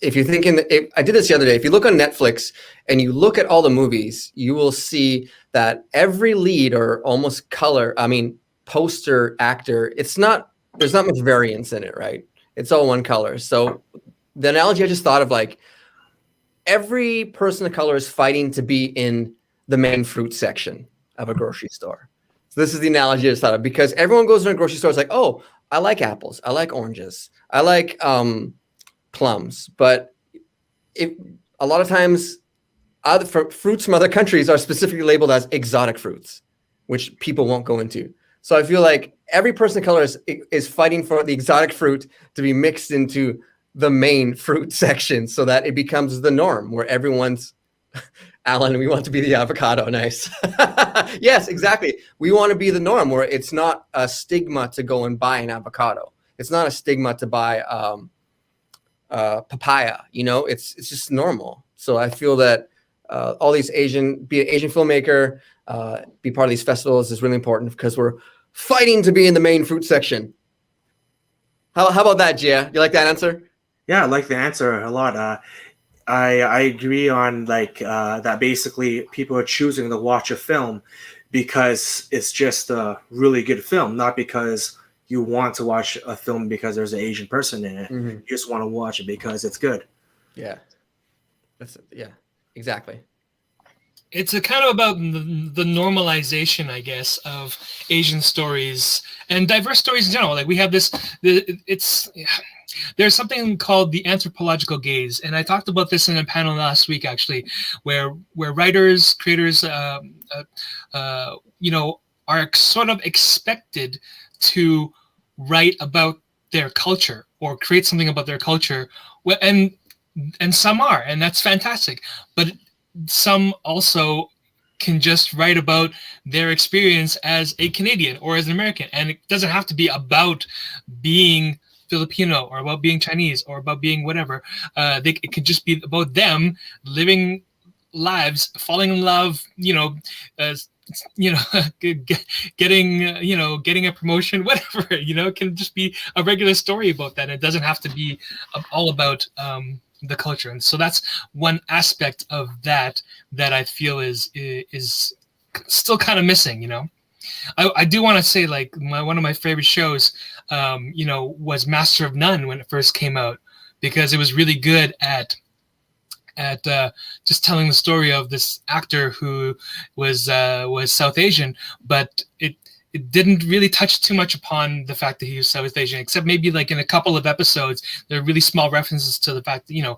If you're thinking, I did this the other day, if you look on Netflix and you look at all the movies, you will see that every lead or almost poster actor, there's not much variance in it, right? It's all one color. So the analogy I just thought of, like, every person of color is fighting to be in the main fruit section of a grocery store. So this is the analogy I just thought of, because everyone goes to a grocery store, it's like, oh, I like apples, I like oranges, I like plums, but a lot of times fruits from other countries are specifically labeled as exotic fruits, which people won't go into. So I feel like every person of color is fighting for the exotic fruit to be mixed into the main fruit section so that it becomes the norm where everyone's Alan, we want to be the avocado. Nice. Yes, exactly. We want to be the norm where it's not a stigma to go and buy an avocado. It's not a stigma to buy papaya, it's just normal. So I feel that all these be an Asian filmmaker, be part of these festivals is really important because we're fighting to be in the main fruit section. How about that, Gia? You like that answer? Yeah, I like the answer a lot. I agree on that basically people are choosing to watch a film because it's just a really good film, not because you want to watch a film because there's an Asian person in it. Mm-hmm. You just want to watch it because it's good. Yeah. Exactly. It's a kind of about the normalization, I guess, of Asian stories and diverse stories in general. Like we have there's something called the Anthropological Gaze, and I talked about this in a panel last week, actually, where writers, creators, are sort of expected to write about their culture or create something about their culture, and some are, and that's fantastic. But some also can just write about their experience as a Canadian or as an American, and it doesn't have to be about being Filipino or about being Chinese or about being whatever. It could just be about them living lives, falling in love, getting a promotion, whatever, it can just be a regular story about that. It doesn't have to be all about the culture. And so that's one aspect of that I feel is still kind of missing, I do want to say, like, one of my favorite shows, was Master of None when it first came out, because it was really good at just telling the story of this actor who was South Asian, but it didn't really touch too much upon the fact that he was South Asian, except maybe like in a couple of episodes, there are really small references to the fact that,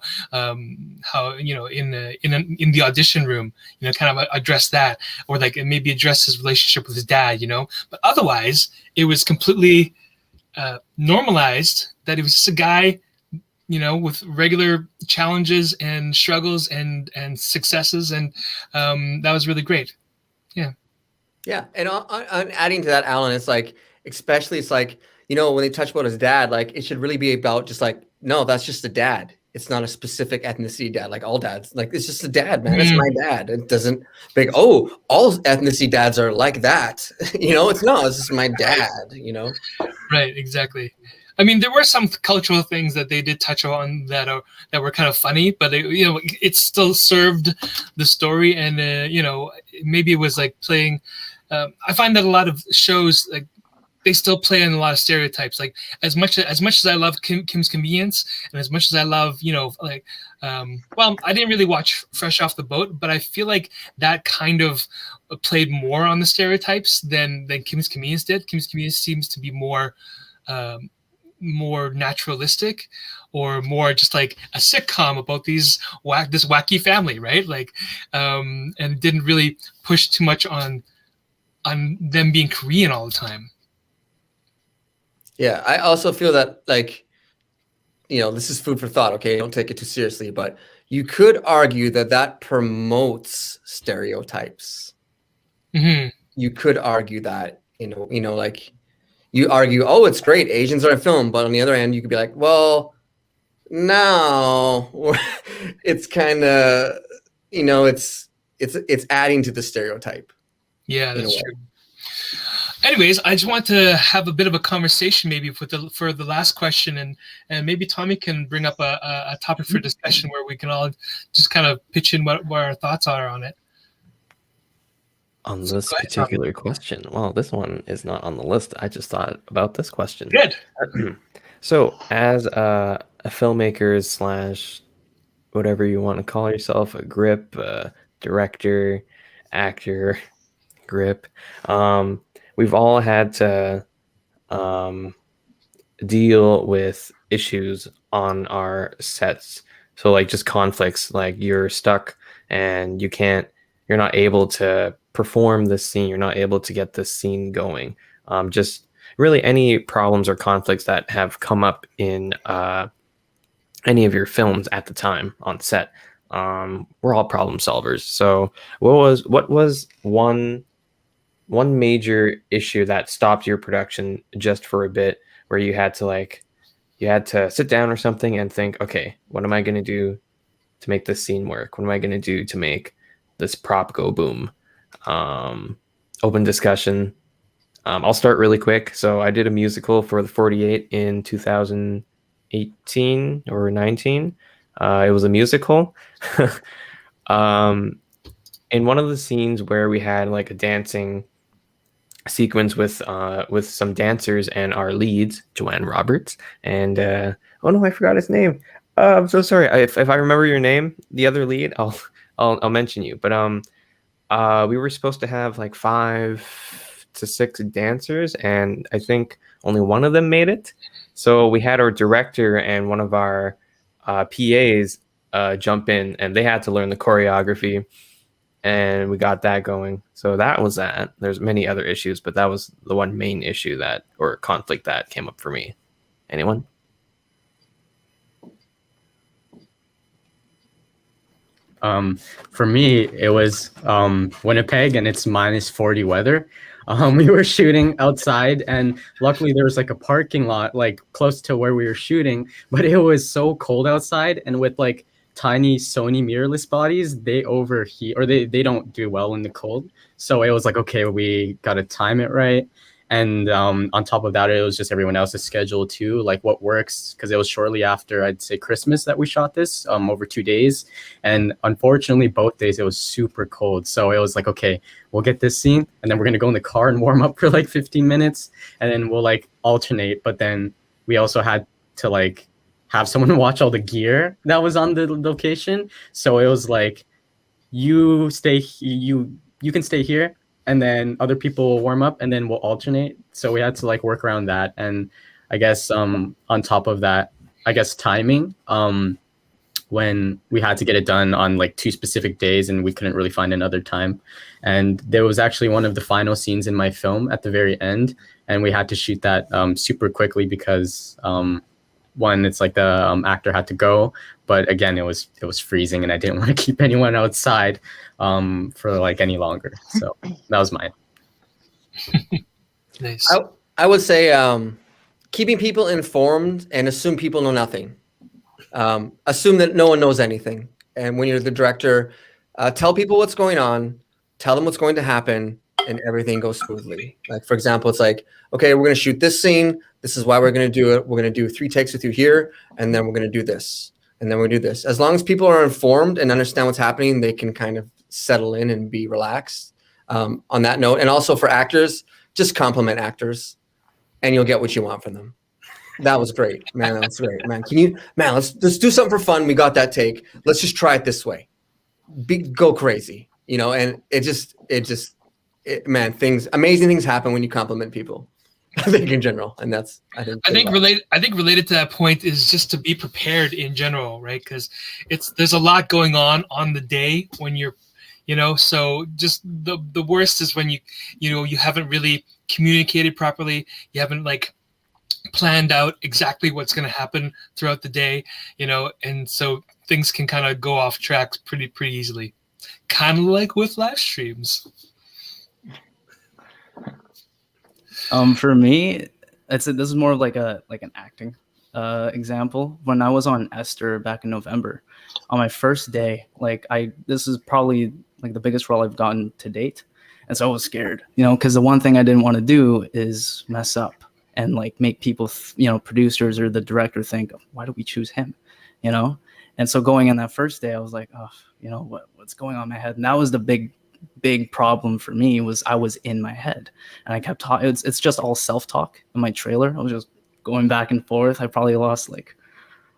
how, in the audition room, kind of address that, or like maybe address his relationship with his dad, but otherwise it was completely normalized that he was just a guy, with regular challenges and struggles and successes. And that was really great. Yeah. Yeah, and on adding to that, Alan, it's like, especially it's like, when they touch about his dad, like it should really be about just like, no, that's just a dad. It's not a specific ethnicity dad, like all dads. Like it's just a dad, man. It's my dad. It doesn't like, oh, all ethnicity dads are like that. It's not. It's just my dad. Right. Exactly. I mean, there were some cultural things that they did touch on that were kind of funny, but it still served the story, and maybe it was like playing. I find that a lot of shows, like, they still play in a lot of stereotypes. Like as much as I love Kim's Convenience, and as much as I love, well, I didn't really watch Fresh Off the Boat, but I feel like that kind of played more on the stereotypes than Kim's Convenience did. Kim's Convenience seems to be more naturalistic, or more just like a sitcom about this wacky family, right? Like, and didn't really push too much on them being Korean all the time. Yeah, I also feel that, like, this is food for thought. Okay, don't take it too seriously, but you could argue that that promotes stereotypes. Mm-hmm. You could argue that, like you argue, oh, it's great, Asians are in film, but on the other hand, you could be like, well, no, it's kind of, it's adding to the stereotype. Yeah, that's true. Anyways, I just want to have a bit of a conversation maybe for the last question, and maybe Tommy can bring up a topic for discussion where we can all just kind of pitch in what our thoughts are on it. On this particular question, well, this one is not on the list. I just thought about this question. Good. So, as a filmmaker / whatever you want to call yourself, a grip, director, actor, grip, we've all had to deal with issues on our sets. So, like, just conflicts, like you're stuck and you're not able to perform this scene, you're not able to get this scene going. Just really any problems or conflicts that have come up in any of your films at the time on set. We're all problem solvers. So what was one major issue that stopped your production just for a bit, where you had to sit down or something and think, okay, what am I going to do to make this scene work? What am I going to do to make this prop go boom? Open discussion. I'll start really quick. So I did a musical for the 48 in 2018 or 19. It was a musical. In one of the scenes where we had like a dancing sequence with some dancers and our leads, Joanne Roberts, and oh no, I forgot his name. I'm so sorry. If I remember your name, the other lead, I'll mention you. But we were supposed to have like 5 to 6 dancers, and I think only one of them made it. So we had our director and one of our PAs jump in, and they had to learn the choreography, and we got that going. So that was that. There's many other issues, but that was the one main issue or conflict that came up for me. Anyone? For me, it was Winnipeg, and it's -40 weather. We were shooting outside, and luckily there was like a parking lot like close to where we were shooting, but it was so cold outside, and with like tiny Sony mirrorless bodies, they overheat, or they don't do well in the cold. So it was like, okay, we got to time it right. And on top of that, it was just everyone else's schedule too, like what works, because it was shortly after, I'd say, Christmas that we shot this, over 2 days. And unfortunately, both days it was super cold. So it was like, okay, we'll get this scene, and then we're going to go in the car and warm up for like 15 minutes, and then we'll like alternate. But then we also had to like have someone watch all the gear that was on the location. So it was like, you can stay here, and then other people will warm up, and then we'll alternate. So we had to like work around that. And I guess on top of that, I guess timing, when we had to get it done on like 2 specific days, and we couldn't really find another time. And there was actually one of the final scenes in my film at the very end, and we had to shoot that super quickly because one, it's like the actor had to go, but again, it was freezing, and I didn't want to keep anyone outside for like any longer. So that was mine. Nice. I would say keeping people informed and assume people know nothing. Assume that no one knows anything. And when you're the director, tell people what's going on, tell them what's going to happen, and everything goes smoothly. Like, for example, it's like, okay, we're going to shoot this scene. This is why we're going to do it. We're going to do 3 takes with you here, and then we're going to do this, and then we're going to do this. As long as people are informed and understand what's happening, they can kind of settle in and be relaxed on that note. And also for actors, just compliment actors, and you'll get what you want from them. That was great, man. That's great, man. Let's do something for fun. We got that take. Let's just try it this way. Go crazy, and amazing things happen when you compliment people. I think in general, and that's I think related to that point is just to be prepared in general, right? Because there's a lot going on the day when you're, so just the worst is when you haven't really communicated properly, you haven't like planned out exactly what's going to happen throughout the day, and so things can kind of go off track pretty easily, kind of like with live streams. For me, this is more of like an acting example. When I was on Esther back in November, on my first day, this is probably like the biggest role I've gotten to date, and so I was scared, because the one thing I didn't want to do is mess up and like make people, producers or the director think, why do we choose him, And so going in that first day, I was like, oh, what's going on in my head? And that was the big problem for me, was I was in my head, and I kept talking. It's just all self-talk in my trailer. I was just going back and forth. I probably lost like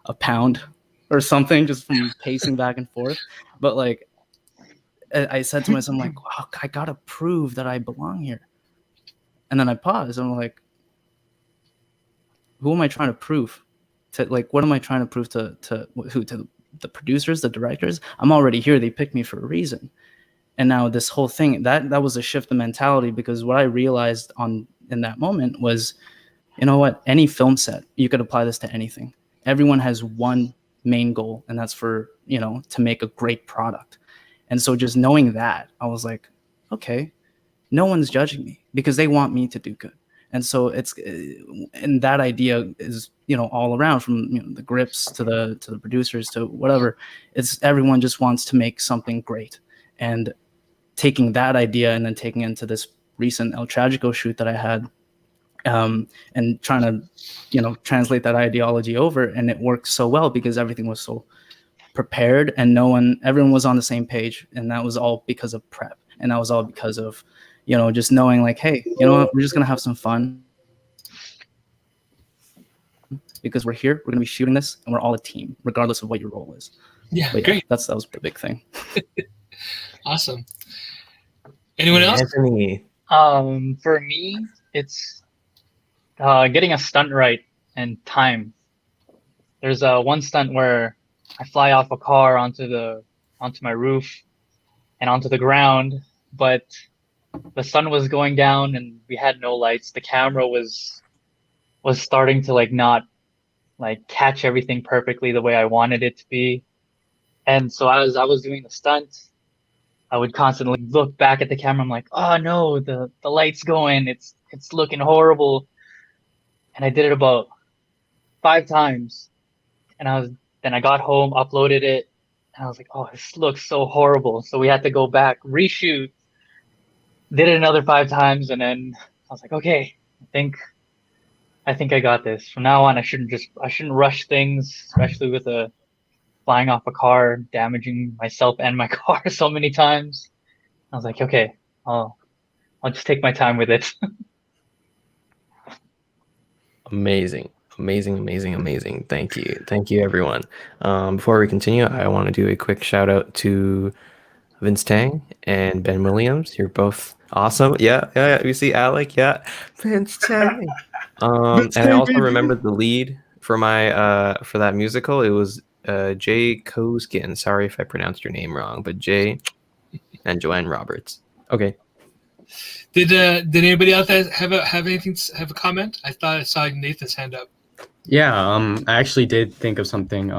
a pound or something just from pacing back and forth. But like, I said to myself, I'm like, wow, I gotta prove that I belong here. And then I paused. I'm like, who am I trying to prove? What am I trying to prove to who? To the producers, the directors? I'm already here. They picked me for a reason. And now this whole thing, that was a shift in mentality, because what I realized in that moment was, you know what? Any film set, you could apply this to anything. Everyone has one main goal, and that's for, to make a great product. And so just knowing that, I was like, okay, no one's judging me because they want me to do good. And so and that idea is, all around, from the grips to the producers to whatever. It's everyone just wants to make something great. And taking that idea and then taking it into this recent El Tragico shoot that I had, and trying to, translate that ideology over, and it worked so well because everything was so prepared and everyone was on the same page, and that was all because of prep, and that was all because of, just knowing like, hey, you know what, we're just gonna have some fun because we're here, we're gonna be shooting this, and we're all a team, regardless of what your role is. Yeah, but great. That was the big thing. Awesome. Anyone else? Anthony. For me, it's getting a stunt right and time. There's one stunt where I fly off a car onto my roof and onto the ground, but the sun was going down and we had no lights. The camera was starting to not catch everything perfectly the way I wanted it to be. And so as I was doing the stunt, I would constantly look back at the camera. I'm like, oh no, the light's going. It's looking horrible. And I did it about 5 times. And then I got home, uploaded it, and I was like, oh, this looks so horrible. So we had to go back, reshoot, did it another 5 times, and then I was like, okay, I think I got this. From now on, I shouldn't rush things, especially with flying off a car, damaging myself and my car so many times. I was like, okay, I'll just take my time with it. Amazing. Thank you, everyone. Before we continue, I want to do a quick shout out to Vince Tang and Ben Williams. You're both awesome. Yeah. We see Alec. Yeah, Vince Tang. And I also remembered the lead for for that musical. It was Jay Kozkin. Sorry if I pronounced your name wrong, but Jay and Joanne Roberts. Okay. Did anybody else have a comment? I thought I saw Nathan's hand up. Yeah, I actually did think of something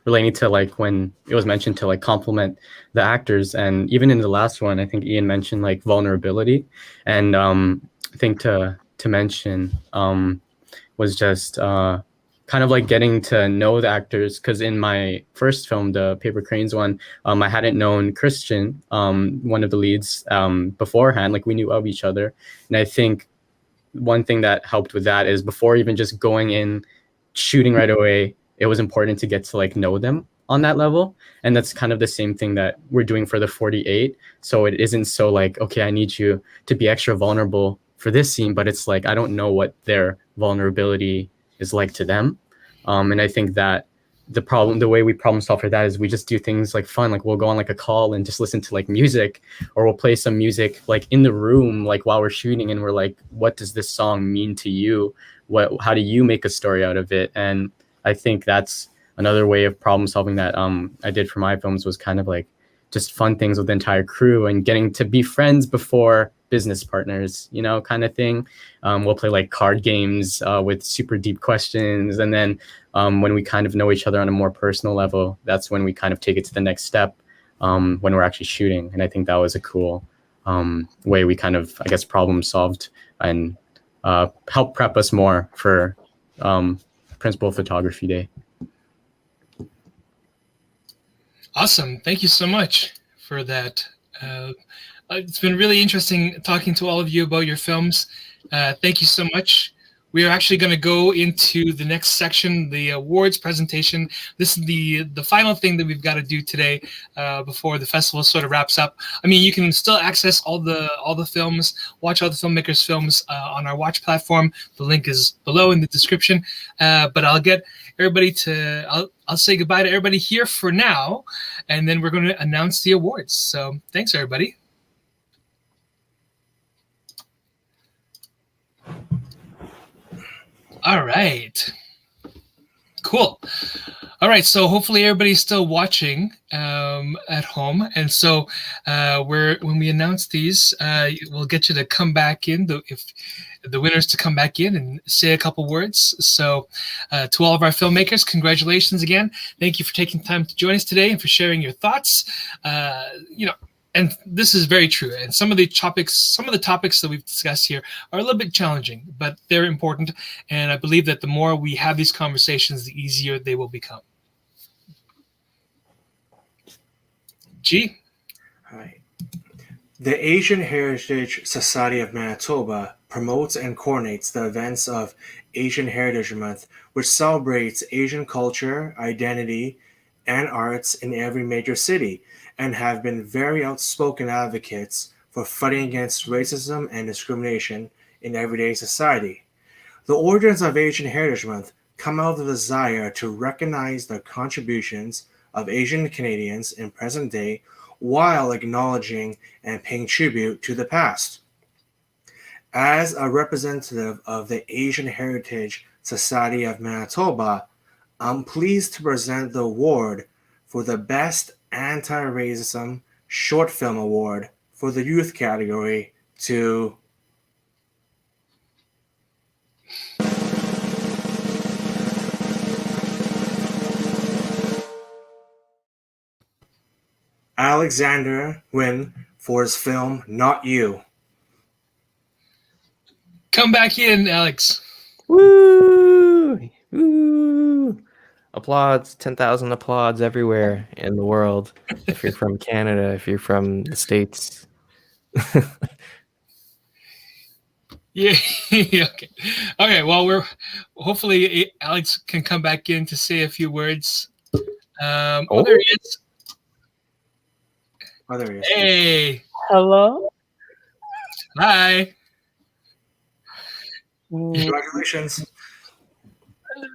relating to when it was mentioned to compliment the actors, and even in the last one, I think Ian mentioned vulnerability, and I think to mention was just kind of getting to know the actors, because in my first film, the Paper Cranes one, I hadn't known Christian, one of the leads, beforehand. We knew of each other, and I think one thing that helped with that is before even just going in shooting right away, it was important to get to know them on that level. And that's kind of the same thing that we're doing for the 48. So it isn't so okay, I need you to be extra vulnerable for this scene, but it's I don't know what their vulnerability is to them. And I think that the way we problem solve for that is we just do things fun. We'll go on a call and just listen to music, or we'll play some music in the room while we're shooting, and we're what does this song mean to you? How do you make a story out of it? And I think that's another way of problem solving that I did for my films, was kind of just fun things with the entire crew and getting to be friends before business partners, you know, kind of thing. We'll play like card games with super deep questions. And then when we kind of know each other on a more personal level, that's when we kind of take it to the next step when we're actually shooting. And I think that was a cool way we kind of, I guess, problem solved and helped prep us more for Principal Photography Day. Awesome. Thank you so much for that. It's been really interesting talking to all of you about your films. Thank you so much. We are actually going to go into the next section, the awards presentation. This is the final thing that we've got to do today before the festival sort of wraps up. I mean, you can still access all the films, watch all the filmmakers' films on our watch platform. The link is below in the description. But I'll get everybody to I'll say goodbye to everybody here for now, and then we're going to announce the awards. So thanks, everybody. All right. Cool. All right. So hopefully everybody's still watching at home. And so when we announce these, we'll get you to come back in, if the winners to come back in and say a couple words. So to all of our filmmakers, congratulations again. Thank you for taking time to join us today and for sharing your thoughts. And this is very true. And some of the topics that we've discussed here are a little bit challenging, but they're important. And I believe that the more we have these conversations, the easier they will become. G? All right. The Asian Heritage Society of Manitoba promotes and coordinates the events of Asian Heritage Month, which celebrates Asian culture, identity, and arts in every major city, and have been very outspoken advocates for fighting against racism and discrimination in everyday society. The origins of Asian Heritage Month come out of the desire to recognize the contributions of Asian Canadians in present day while acknowledging and paying tribute to the past. As a representative of the Asian Heritage Society of Manitoba, I'm pleased to present the award for the Best Anti-Racism Short Film Award for the youth category to Alexander Nguyen for his film Not You. Come back in, Alex. Woo! Woo! Applause, 10,000 applause everywhere in the world. If you're from Canada, if you're from the States. Yeah. Okay. Okay. Well, hopefully Alex can come back in to say a few words. There he is. Oh, there he is. Hey. Hello. Hi. Congratulations.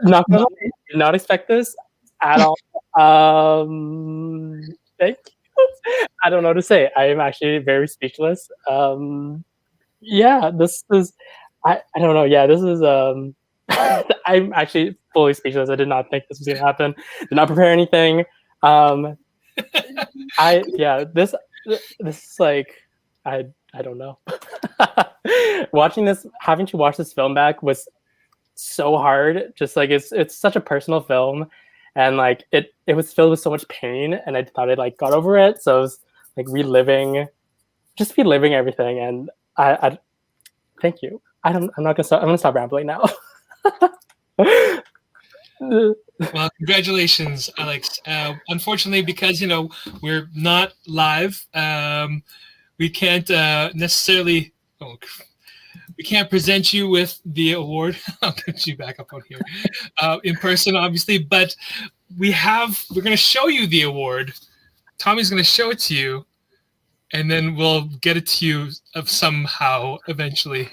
Not gonna lie, did not expect this at all. Thank you. I don't know what to say. I am actually very speechless. Yeah, this is. I don't know. Yeah, this is. I'm actually fully speechless. I did not think this was gonna happen. Did not prepare anything. This is like I don't know. Watching this, having to watch this film back was so hard. Just like it's such a personal film, and like it was filled with so much pain, and I thought I like got over it. So it was like reliving everything, and I thank you. I'm not gonna stop. I'm gonna stop rambling now. Well, congratulations, Alex. Unfortunately, because we're not live, we can't necessarily. We can't present you with the award. I'll get you back up on here in person, obviously. But we're going to show you the award. Tommy's going to show it to you, and then we'll get it to you somehow eventually.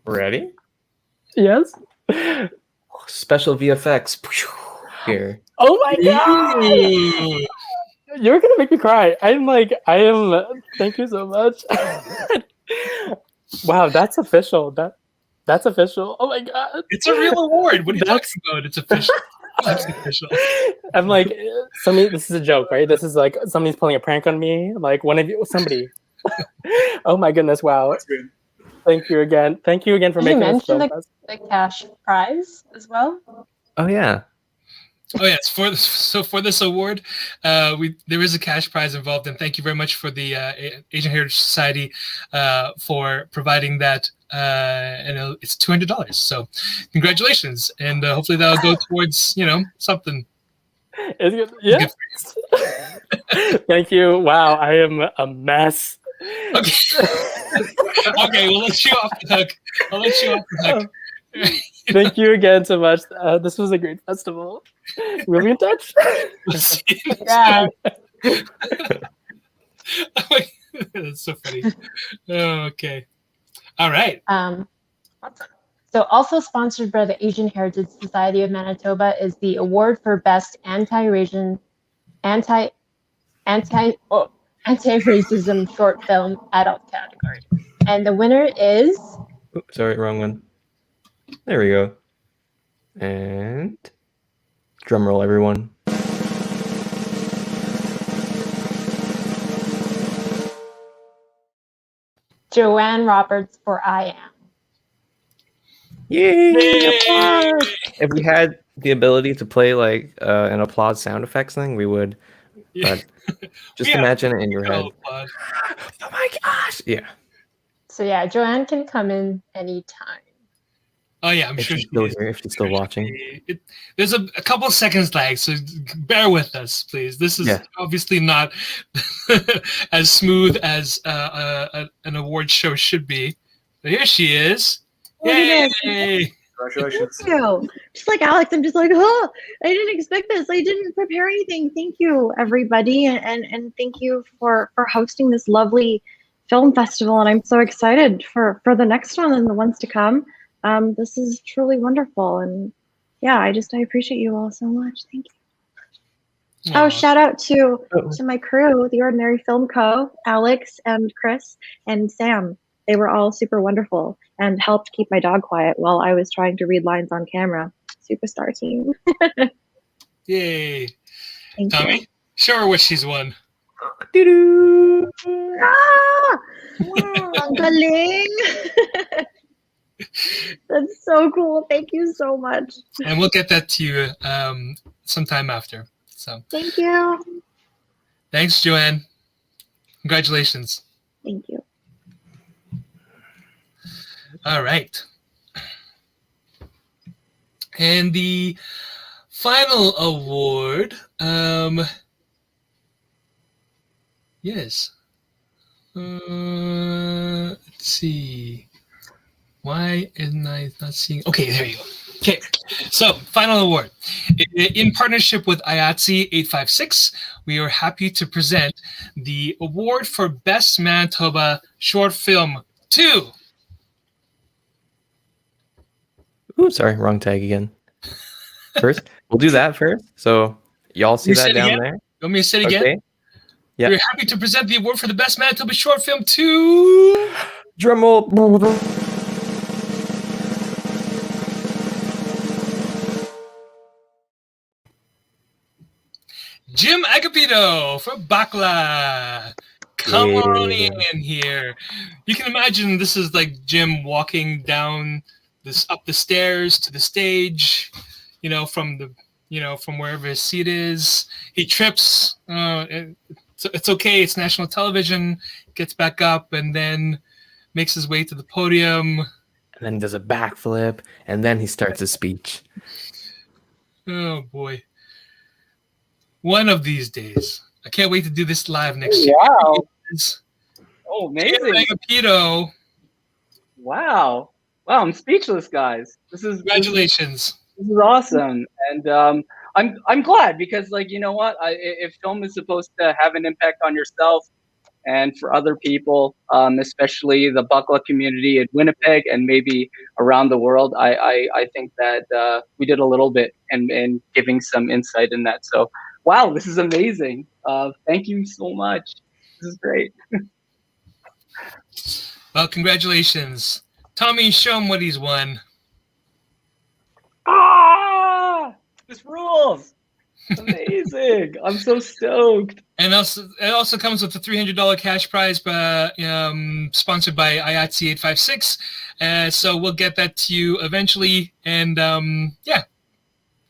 Ready? Yes. Special VFX here. Oh my god! You're gonna make me cry. I am. Thank you so much. Wow, that's official. That's official. Oh my god! It's a real award. What are you talking about? It's official. It's official. I'm like, this is a joke, right? This is like somebody's pulling a prank on me. Like somebody. Oh my goodness! Wow. Thank you again. Thank you again for Did you making this mention film. the cash prize as well? Oh yeah. Oh yes, for this award, there is a cash prize involved, and thank you very much for the Asian Heritage Society for providing that. And it's $200. So, congratulations, and hopefully that'll go towards something. It's good. Yeah. Thank you. Wow, I am a mess. Okay. Okay, we'll let you off the hook. I'll let you off the hook. Thank you again so much. This was a great festival. We'll be in touch. We'll see you next Yeah. time. That's so funny. Okay. All right. So also sponsored by the Asian Heritage Society of Manitoba is the award for best anti-racism short film adult category. And the winner is Oops, sorry, wrong one. There we go. And drum roll, everyone. Joanne Roberts for I Am. Yay! If we had the ability to play like an applause sound effects thing, we would. But just imagine it in your head. Applause. Oh my gosh! Yeah. So yeah, Joanne can come in anytime. Oh yeah, I'm If sure she's still here, if she's still watching. There's a couple of seconds lag, so bear with us, please. This is obviously not as smooth as an award show should be. But here she is. Yay! Congratulations. Thank you. Just like Alex, I'm just like, oh, I didn't expect this. I didn't prepare anything. Thank you, everybody, and thank you for hosting this lovely film festival. And I'm so excited for the next one and the ones to come. This is truly wonderful, and yeah, I appreciate you all so much. Thank you. Oh, shout out to my crew, the Ordinary Film Co., Alex and Chris and Sam. They were all super wonderful and helped keep my dog quiet while I was trying to read lines on camera. Superstar team. Yay! Thank Tommy, you. show her what she's won. Doo-doo. Ah! Ang galing! That's so cool. Thank you so much. And we'll get that to you sometime after. So Thank you. thanks, Joanne. Congratulations. Thank you. All right. And the final award, yes. Let's see. Why am I not seeing? Okay, there you go. Okay, so final award. In partnership with IATSE 856, we are happy to present the award for Best Manitoba Short Film 2. Ooh, sorry, wrong tag again. First, we'll do that first. So y'all see that down there? You want me to say it again? Okay. Yeah. We're happy to present the award for the Best Manitoba Short Film 2. Drum roll. Jim Agapito from Bakla. Come on in here. You can imagine this is like Jim walking down up the stairs to the stage, from wherever his seat is. He trips. It's okay. It's national television. Gets back up and then makes his way to the podium. And then does a backflip, and then he starts his speech. Oh boy. One of these days. I can't wait to do this live next year. Wow. Oh, amazing. Agapito. Wow. Wow, I'm speechless, guys. Congratulations. This is awesome. And I'm glad because, you know what? If film is supposed to have an impact on yourself and for other people, especially the Bakla community in Winnipeg and maybe around the world, I think that we did a little bit in giving some insight in that. So, wow, this is amazing. Thank you so much. This is great. Well, congratulations. Tommy, show him what he's won. Ah! This rules. Amazing! I'm so stoked. And it also comes with a $300 cash prize, sponsored by IATSE 856. So we'll get that to you eventually. And yeah,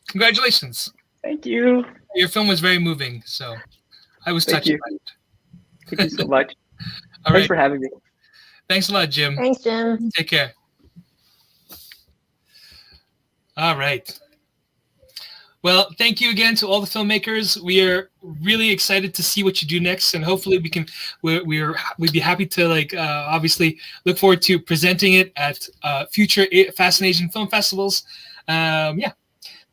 congratulations. Thank you. Your film was very moving, so I was touched by it. Thank you so much. All Thanks right. for having me. Thanks a lot, Jim. Thanks, Jim. Take care. All right. Well, thank you again to all the filmmakers. We are really excited to see what you do next, and hopefully we'd be happy to obviously look forward to presenting it at future FascinAsian Film Festivals. Yeah.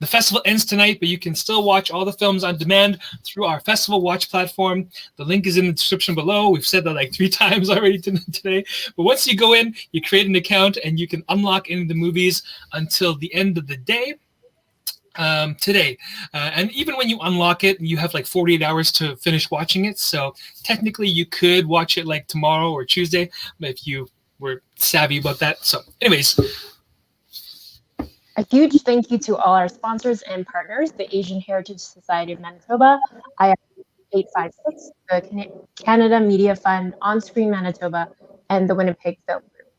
The festival ends tonight, but you can still watch all the films on demand through our Festival Watch platform. The link is in the description below. We've said that like 3 times already today. But once you go in, you create an account, and you can unlock any of the movies until the end of the day today. And even when you unlock it, you have like 48 hours to finish watching it. So technically, you could watch it like tomorrow or Tuesday, but if you were savvy about that. So anyways, a huge thank you to all our sponsors and partners, the Asian Heritage Society of Manitoba, IR 856, the Canada Media Fund, On Screen Manitoba, and the Winnipeg Film Group.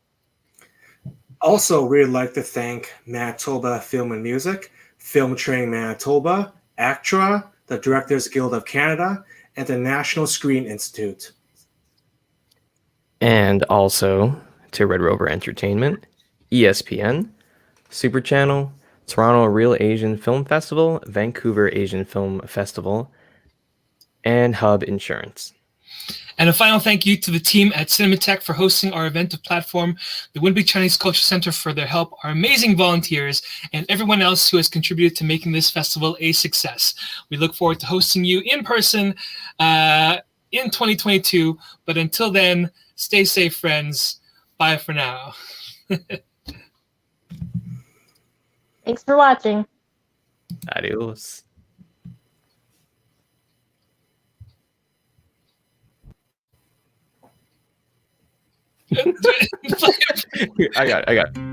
Also, we'd like to thank Manitoba Film and Music, Film Training Manitoba, ACTRA, the Directors Guild of Canada, and the National Screen Institute. And also to Red Rover Entertainment, ESPN, Super Channel, Toronto Real Asian Film Festival, Vancouver Asian Film Festival, and Hub Insurance. And a final thank you to the team at Cinematech for hosting our event platform, the Winnipeg Chinese Culture Center for their help, our amazing volunteers, and everyone else who has contributed to making this festival a success. We look forward to hosting you in person in 2022. But until then, stay safe, friends. Bye for now. Thanks for watching. Adios. I got it.